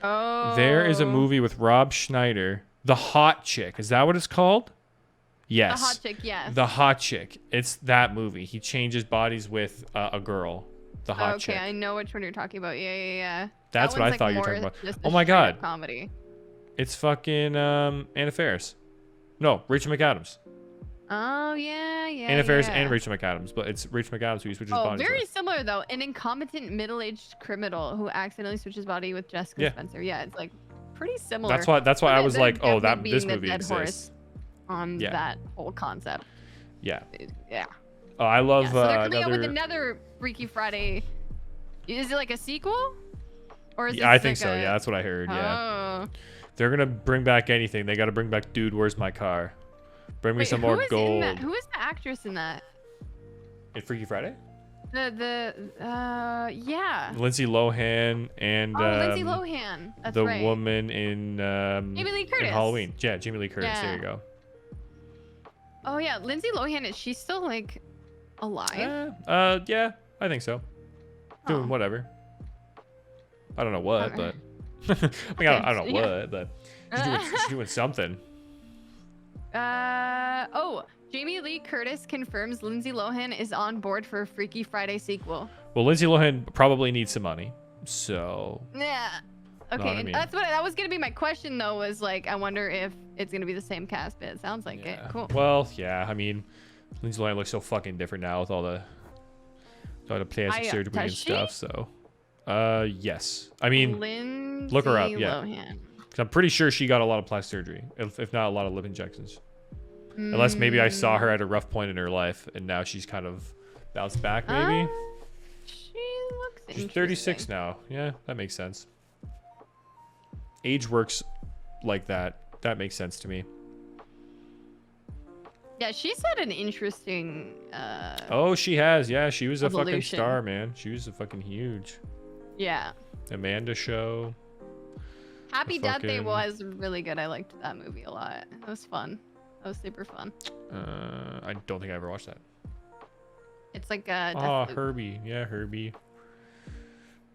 Oh. There is a movie with Rob Schneider. The Hot Chick. Is that what it's called? Yes. The Hot Chick, yes. The Hot Chick. It's that movie. He changes bodies with a girl. The Hot Chick. Okay, I know which one you're talking about. Yeah. That's That what I one's, thought like, you were more talking about. just a Oh my straight up God. comedy. It's fucking Anna Faris. No, Rachel McAdams. Oh yeah. Anna Faris and Rachel McAdams, but it's Rachel McAdams who switches bodies very with. similar though. An incompetent middle-aged criminal who accidentally switches body with Jessica Spencer. Yeah, it's like pretty similar. That's why I was like, oh, definitely this being the movie dead exists. horse on that whole concept. Yeah. Yeah. Oh, I love So they're coming out with another Freaky Friday. Is it like a sequel? Or is I think like so. Yeah, that's what I heard. Yeah. Oh. They're gonna bring back anything. They got to bring back Dude, Where's My Car? Bring me some more gold. Who is the actress in that? In Freaky Friday? Yeah. Lindsay Lohan and Lindsay Lohan. That's the right. woman in Jamie Lee Curtis. in Halloween. Yeah, Jamie Lee Curtis. Yeah. There you go. Oh yeah, Lindsay Lohan. Is she still like alive? Yeah, I think so. Doing whatever. I don't know what, but I mean, I don't know what, but she's doing something. Jamie Lee Curtis confirms Lindsay Lohan is on board for a Freaky Friday sequel. Well, Lindsay Lohan probably needs some money, so. Yeah. Okay, I mean. that was gonna be my question though. Was like, I wonder if it's gonna be the same cast, but it sounds like it. Cool. Well, yeah. I mean, Lindsay Lohan looks so fucking different now with all the plastic surgery and stuff. So, yes. I mean, Lindsay look her up. Yeah. Lohan. 'Cause I'm pretty sure she got a lot of plastic surgery, if not a lot of lip injections. Unless maybe I saw her at a rough point in her life and now she's kind of bounced back, maybe. She looks She's 36 now. Yeah, that makes sense. Age works like that. That makes sense to me. Yeah, she's had an interesting Oh, she has. Yeah, she was a fucking evolution. star, man. She was a fucking huge. Yeah. Amanda show. Happy Death Day was really good. I liked that movie a lot. It was fun. That was super fun. I don't think I ever watched that. It's like a Herbie. Yeah, Herbie.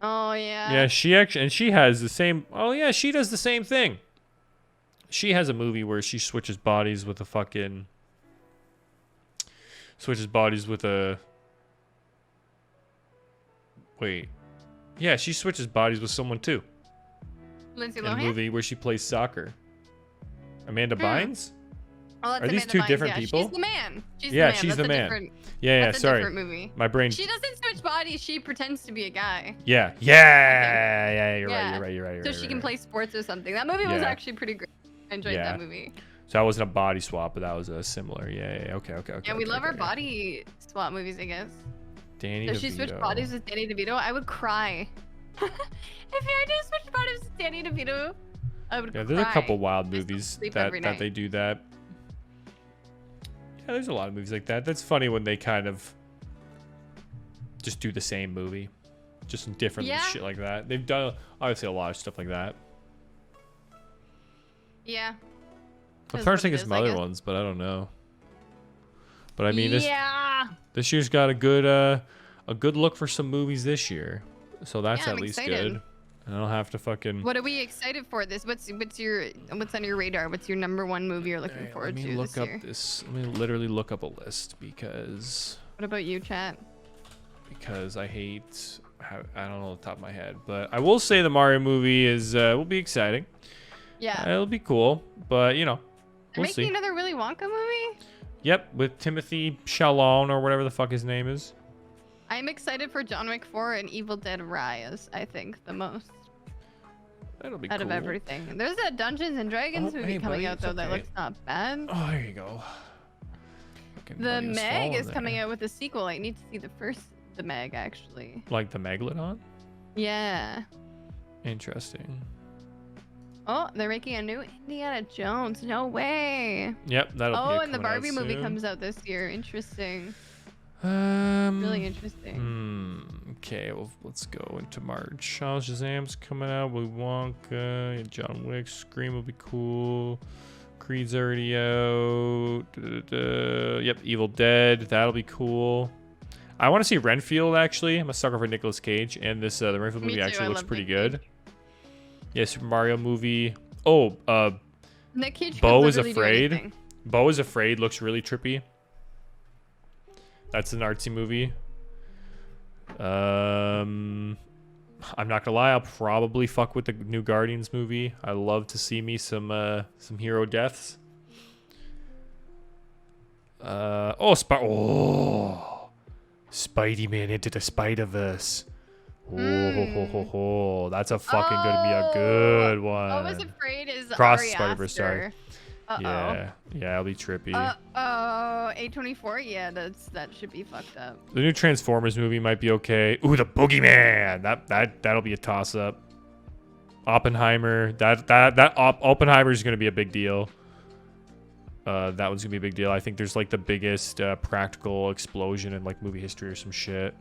Oh yeah. Yeah, she actually, and she has the same. Oh yeah, she does the same thing. She has a movie where she switches bodies with a fucking. Wait. Yeah, she switches bodies with someone too. Lindsay In Lohan. a movie where she plays soccer. Amanda Bynes? Oh, that's Are these Amanda two Bynes, different yeah. people? She's the man. She's She's the man. Different, Yeah, that's a sorry. different movie. My brain. She doesn't switch bodies. She pretends to be a guy. Yeah, you're right. So she can play sports or something. That movie was actually pretty great. I enjoyed that movie. So that wasn't a body swap, but that was a similar. Yeah. Okay. Yeah, we love our body swap movies, I guess. Danny If DeVito. she switched bodies with Danny DeVito, I would cry. If I just switched bodies with Danny DeVito, I would cry. Yeah, there's a couple wild movies that night. they do that. Yeah, there's a lot of movies like that. That's funny when they kind of just do the same movie, just different shit like that. They've done obviously a lot of stuff like that. Yeah. I'm trying to think of some other ones, but I don't know. But I mean, this year's got a good look for some movies this year, so that's at least good. And I don't have to fucking. What are we excited for? What's on your radar? What's your number one movie you're looking forward to this year? Let me literally look up a list because. What about you, chat? Because I hate. I don't know off the top of my head, but I will say the Mario movie will be exciting. Yeah. It'll be cool, but you know, we'll see. Making another Willy Wonka movie? Yep, with Timothy Chalamet or whatever the fuck his name is. I'm excited for John Wick 4 and Evil Dead Rise, I think, the most. That'll be out cool. of everything. There's a Dungeons and Dragons movie coming out, though, that looks not bad. Oh, there you go. The Meg is coming out with a sequel. I need to see the Meg, actually. Like the Megalodon? Yeah. Interesting. Oh, they're making a new Indiana Jones. No way. Yep, that'll be Oh, and the Barbie movie comes out this year. Interesting. Really interesting. Okay, well, let's go into March. Shazam's coming out. Willy Wonka. John Wick. Scream will be cool. Creed's already out. Yep, Evil Dead. That'll be cool. I want to see Renfield, actually. I'm a sucker for Nicolas Cage. And this the Renfield movie actually looks pretty good. Yeah, Super Mario movie. Oh, Nick Cage Beau is Afraid. Beau is Afraid looks really trippy. That's an artsy movie. I'm not gonna lie, I'll probably fuck with the new Guardians movie. I love to see me some hero deaths. Spidey-Man into the Spider-Verse. Oh, that's a fucking gonna be a good one. I was afraid is Cross Ari Spider-Verse, sorry. Uh-oh. Yeah, it'll be trippy. A24, yeah, that should be fucked up. The new Transformers movie might be okay. Ooh, the Boogeyman. That'll be a toss-up. Oppenheimer. Oppenheimer is gonna be a big deal. That one's gonna be a big deal. I think there's like the biggest practical explosion in like movie history or some shit.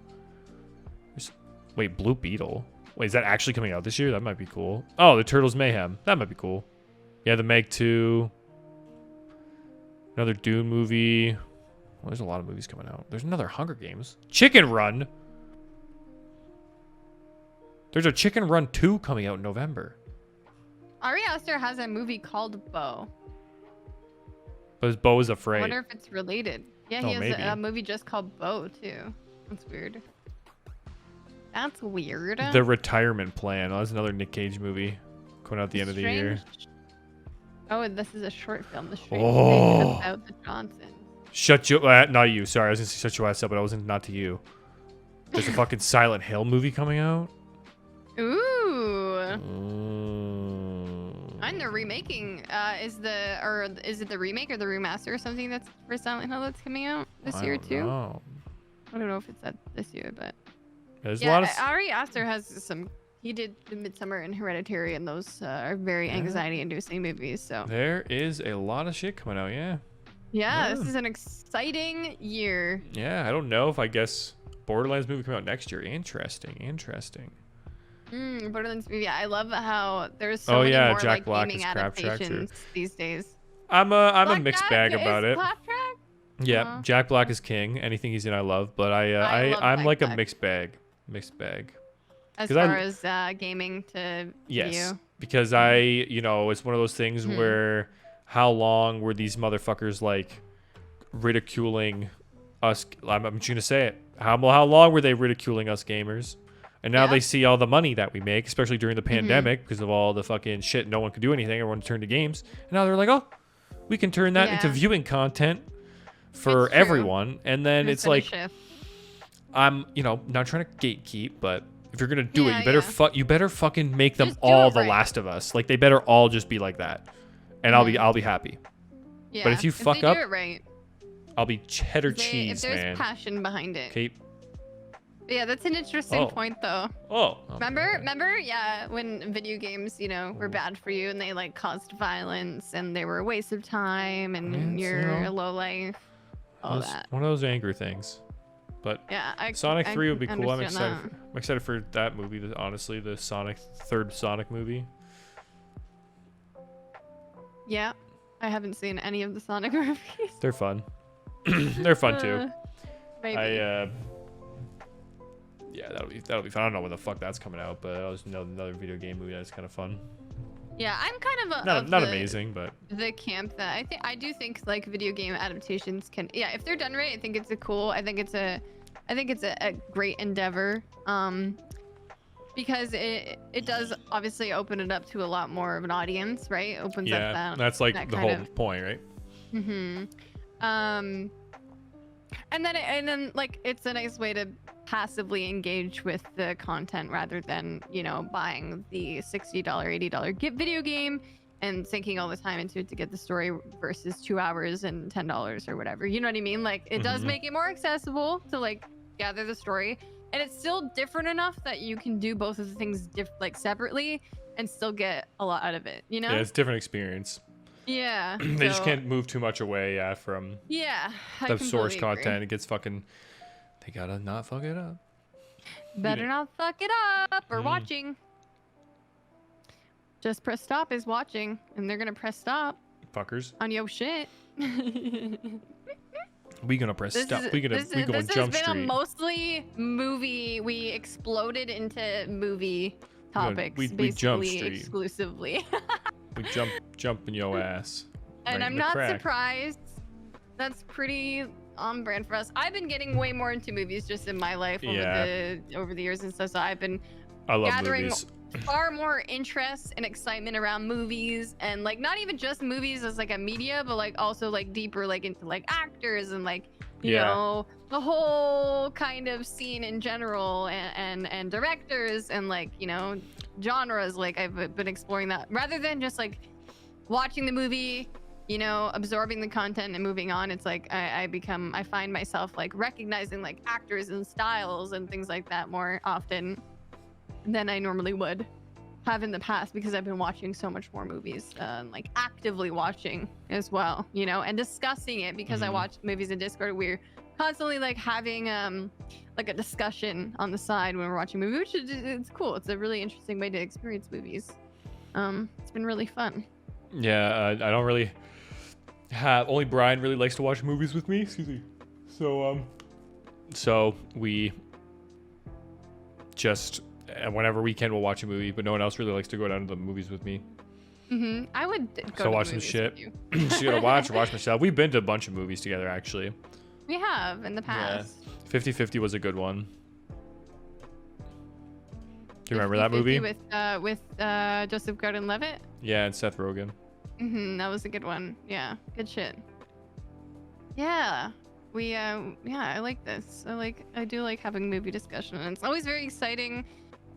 Wait, Blue Beetle. Wait, is that actually coming out this year? That might be cool. Oh, the Turtles Mayhem. That might be cool. Yeah, the Meg 2. Another Dune movie. Well, there's a lot of movies coming out. There's another Hunger Games. Chicken Run. There's a Chicken Run 2 coming out in November. Ari Aster has a movie called Beau. But Beau is Afraid. I wonder if it's related. Yeah, he has a movie just called Beau, too. That's weird. That's weird. The Retirement Plan. Oh, that's another Nick Cage movie coming out at the end of the year. Oh, and this is a short film. The Strange Thing About the Johnsons. Shut your... not you. Sorry, I was going to say shut your ass up, but I wasn't... Not to you. There's a fucking Silent Hill movie coming out. Ooh. And they're remaking. Is it the remake or the remaster or something that's for Silent Hill that's coming out this year too? I don't know if it's that this year, but there's a lot of... Ari Aster has some. He did the Midsummer and Hereditary, and those are very anxiety-inducing movies. So there is a lot of shit coming out. Yeah. This is an exciting year. Yeah, I don't know if I guess Borderlands movie coming out next year. Interesting. Borderlands movie. I love how there's so many more Jack like Black gaming is adaptations these days. I'm a mixed bag about it. Claptrap? Yeah, Jack Black is king. Anything he's in, I love. But I'm like a mixed bag. As far as gaming to view. Because it's one of those things where how long were these motherfuckers like ridiculing us? I'm just gonna say it. How long were they ridiculing us gamers? And now they see all the money that we make, especially during the pandemic, because of all the fucking shit. No one could do anything. Everyone turned to games. And now they're like, oh, we can turn that into viewing content for everyone. And then it's like, I'm, not trying to gatekeep, but if you're gonna do it, you better fucking make them all The Last of Us. Like they better all just be like that, and I'll be happy. Yeah. But if you fuck up, do it right, I'll be cheddar cheese, man. If there's passion behind it. Okay. Yeah, that's an interesting point, though. Remember? Yeah, when video games, were bad for you and they like caused violence and they were a waste of time and you're a low life. All that. One of those angry things. But Sonic 3 would be cool. I'm excited for that movie. Honestly, the third Sonic movie. Yeah, I haven't seen any of the Sonic movies. They're fun. They're fun too. Maybe. Yeah, that'll be fun. I don't know when the fuck that's coming out, but that was another video game movie that's kind of fun. Yeah, I'm kind of not amazing, but the camp that I do think like video game adaptations can, if they're done right, I think it's a great endeavor. Because it does obviously open it up to a lot more of an audience, right? Opens up that. That's like the whole point, right? And then like it's a nice way to passively engage with the content rather than, you know, buying the $60, $80 video game and sinking all the time into it to get the story versus 2 hours and $10 or whatever. You know what I mean? Like, it does make it more accessible to like gather the story, and it's still different enough that you can do both of the things like separately and still get a lot out of it, you know? Yeah, it's a different experience. Yeah. They just can't move too much away from the source content. It gets fucking, they gotta not fuck it up. Better not fuck it up or watching. Just press stop is watching, and they're gonna press stop. Fuckers. On your shit. We gonna press stop. We going Jump Street. This has been a mostly movie. We exploded into movie topics. We Jump Street exclusively. We jump in your ass. And right I'm not surprised. That's pretty on brand for us. I've been getting way more into movies just in my life over the years and stuff. So I've been gathering movies. Far more interest and excitement around movies, and like not even just movies as like a media, but like also like deeper like into like actors and like you know the whole kind of scene in general, and directors and like you know genres. Like I've been exploring that rather than just like watching the movie, you know, absorbing the content and moving on. It's like I find myself like recognizing like actors and styles and things like that more often than I normally would have in the past, because I've been watching so much more movies, like actively watching as well, you know, and discussing it, because I watch movies in Discord. We're constantly like having like a discussion on the side when we're watching a movie, which is it's cool. It's a really interesting way to experience movies. It's been really fun. Yeah, I don't really have, only Brian really likes to watch movies with me. Excuse me. So we just whenever we can, we'll watch a movie, but no one else really likes to go down to the movies with me. I would go to watch some shit. So you gotta watch myself. We've been to a bunch of movies together, actually. We have in the past. Yeah. 50-50 was a good one. Do you remember that movie? With Joseph Gordon-Levitt? Yeah, and Seth Rogen. That was a good one. Yeah, good shit. Yeah. I like this. I do like having movie discussion, and it's always very exciting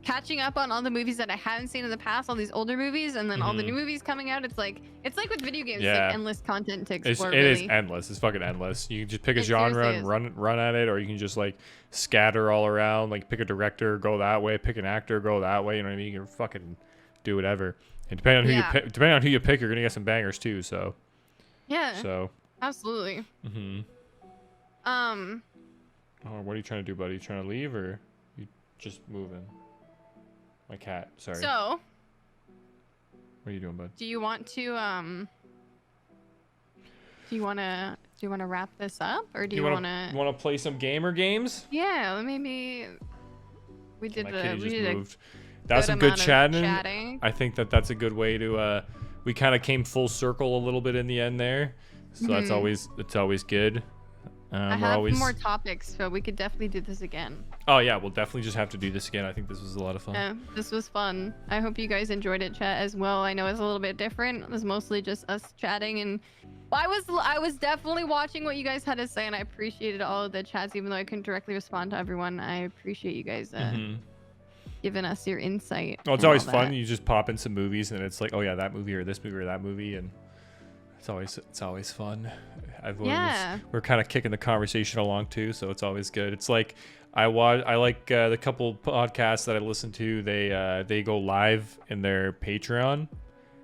catching up on all the movies that I haven't seen in the past, all these older movies, and then all the new movies coming out. It's like with video games, it's like endless content to explore. It is endless. It's fucking endless. You can just pick a genre and run at it, or you can just like scatter all around, like pick a director, go that way, pick an actor, go that way. You know what I mean? You can fucking do whatever. And depending on who you pick, you're gonna get some bangers too. So absolutely. Oh, what are you trying to do, buddy? You trying to leave, or you just moving? My cat. Sorry. So. What are you doing, bud? Do you want to Do you want to wrap this up, or do you want to? You want to play some gamer games? Yeah, maybe. We did moved. That's some good chatting. I think that's a good way to. We kind of came full circle a little bit in the end there, so that's always good. I have more topics, so we could definitely do this again. Oh yeah, we'll definitely just have to do this again. I think this was a lot of fun. Yeah, this was fun. I hope you guys enjoyed it, chat, as well. I know it's a little bit different. It was mostly just us chatting, and I was definitely watching what you guys had to say, and I appreciated all of the chats, even though I couldn't directly respond to everyone. I appreciate you guys giving us your insight. Well, it's always fun. You just pop in some movies, and it's like, oh yeah, that movie or this movie or that movie, and it's always fun. We're kind of kicking the conversation along too, so it's always good. It's like I like the couple podcasts that I listen to. They go live in their Patreon,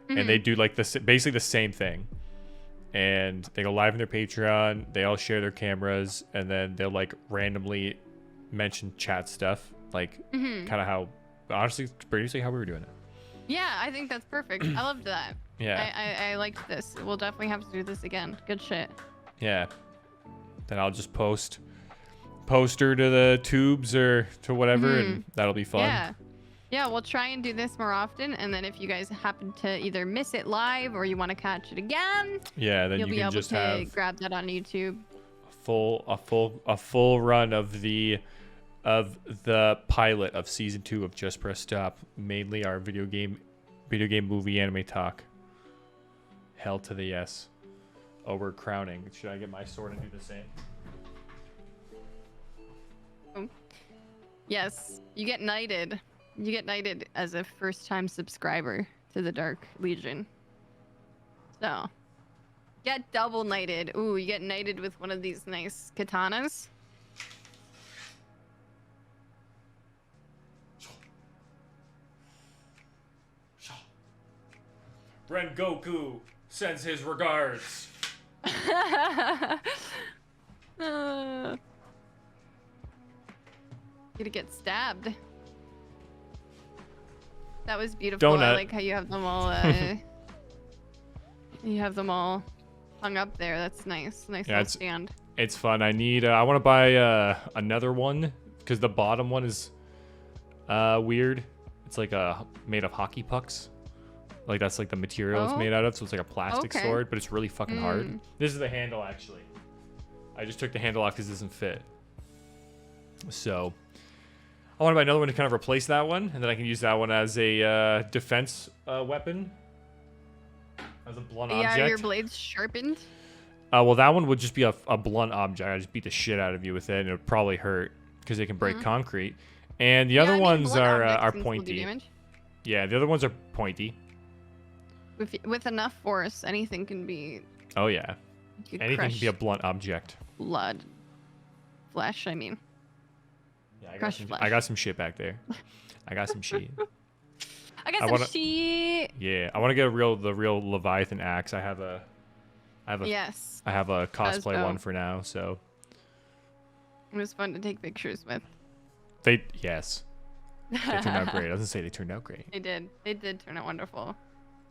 and they do like basically the same thing. And they go live in their Patreon. They all share their cameras, and then they'll like randomly mention chat stuff, like kind of how, honestly, basically how we were doing it. Yeah, I think that's perfect. I loved that. Yeah. I liked this. We'll definitely have to do this again. Good shit. Yeah. Then I'll just post her to the tubes or to whatever, and that'll be fun. Yeah, we'll try and do this more often, and then if you guys happen to either miss it live or you want to catch it again, then you'll be able to grab that on YouTube. A full run of the pilot of season 2 of Just Press Stop, mainly our video game movie anime talk. Hell to the yes. Oh, we're crowning. Should I get my sword and do the same? Yes, you get knighted. You get knighted as a first-time subscriber to the Dark Legion. So, get double knighted. Ooh, you get knighted with one of these nice katanas. Rengoku sends his regards. Gonna get stabbed. That was beautiful. Donut. I like how you have them all. You have them all hung up there. That's nice. Nice little stand. It's fun. I need. I want to buy another one because the bottom one is weird. It's like made of hockey pucks. Like that's like the material it's made out of. So it's like a plastic sword, but it's really fucking hard. This is the handle actually. I just took the handle off because it doesn't fit. So I want to buy another one to kind of replace that one, and then I can use that one as a defense weapon, as a blunt object. Yeah, your blade's sharpened. Well, that one would just be a blunt object. I just beat the shit out of you with it, and it would probably hurt because it can break concrete. And the other ones are pointy. Yeah, the other ones are pointy. With enough force, anything can be. Oh yeah, anything can be a blunt object. Blood, flesh. I mean. Yeah, I got some shit back there. I got some shit. I got some shit. Yeah, I want to get the real Leviathan axe. I have a yes. I have a cosplay one for now, so. It was fun to take pictures with. Yes. They turned out great. I doesn't say they turned out great. They did. They did turn out wonderful.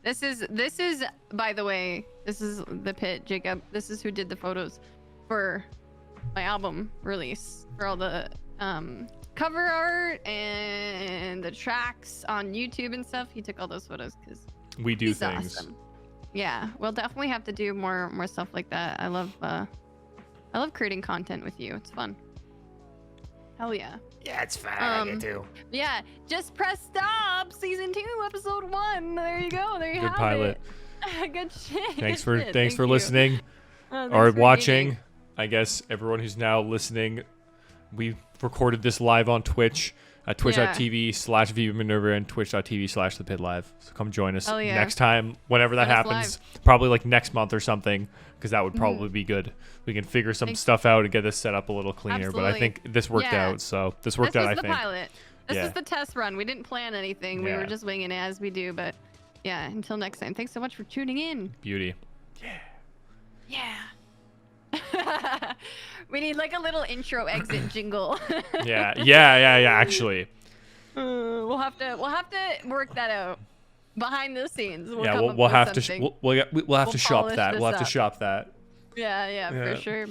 This is by the way, this is the pit, Jacob. This is who did the photos for my album release, for all the cover art and the tracks on YouTube and stuff. He took all those photos because we do things. Awesome. Yeah, we'll definitely have to do more stuff like that. I love creating content with you. It's fun. Hell yeah. Yeah, it's fun. I get to. Yeah, just press stop. Season 2, episode 1. There you go. There you Good have pilot. it. Good shit. Thanks Thank for you. listening Thanks or for watching. reading. I guess everyone who's now listening, we recorded this live on Twitch at twitch.tv/VivaMinerva and twitch.tv/thepitlive. So come join us next time, whenever that happens. Probably like next month or something, because that would probably be good. We can figure some stuff out and get this set up a little cleaner. Absolutely. But I think this worked out. So this worked out, I think. This was the pilot. This is the test run. We didn't plan anything. We were just winging it as we do. But yeah, until next time. Thanks so much for tuning in. Beauty. Yeah. We need like a little intro exit jingle. Yeah. Actually, we'll have to work that out behind the scenes. We'll have to shop that. We'll have to shop that. Yeah, for sure.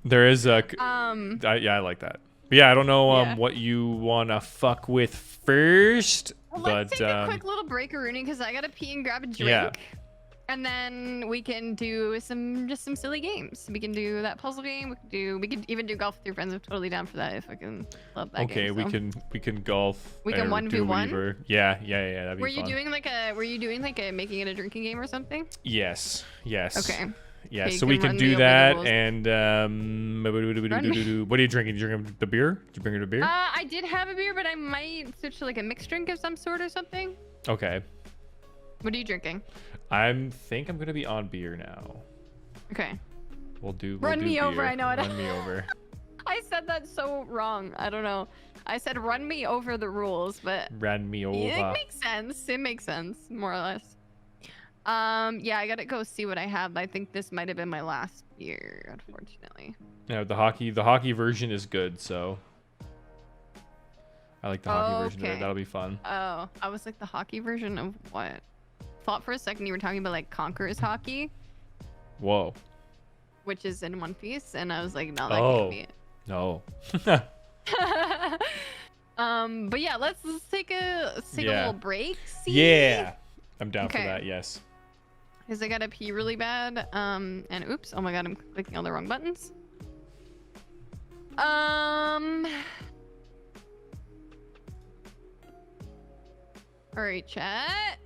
There is a I like that. But yeah, I don't know what you wanna fuck with first. Well, let's take a quick little break, Rooney, because I gotta pee and grab a drink. Yeah. And then we can do some silly games. We can do that puzzle game. We could even do golf with your friends. I'm totally down for that if I can love that game. Okay, we can golf. We can 1v1. Yeah, that'd be Were fun. you doing like a making it a drinking game or something? Yes. Okay. Yeah, Okay, so we can do that and what are you drinking? You drinking the beer? Did you bring her the beer? I did have a beer, but I might switch to like a mixed drink of some sort or something. Okay. What are you drinking? I think I'm gonna be on beer now. Okay. We'll do Run me beer. over. I know it. Run me over. I said that so wrong. I don't know. I said run me over the rules, but Run me over. it makes sense. It makes sense, more or less. Yeah, I gotta go see what I have. I think this might have been my last beer, unfortunately. Yeah, the hockey version is good, so I like the hockey version of it. That'll be fun. Oh, I was like, the hockey version of what? Thought for a second you were talking about like Conqueror's hockey. Whoa. Which is in One Piece, and I was like, no, that can't be it. No. But yeah, let's take a little break. See? Yeah, I'm down for that. Yes. Because I gotta pee really bad. And oops, oh my god, I'm clicking on the wrong buttons. All right, chat.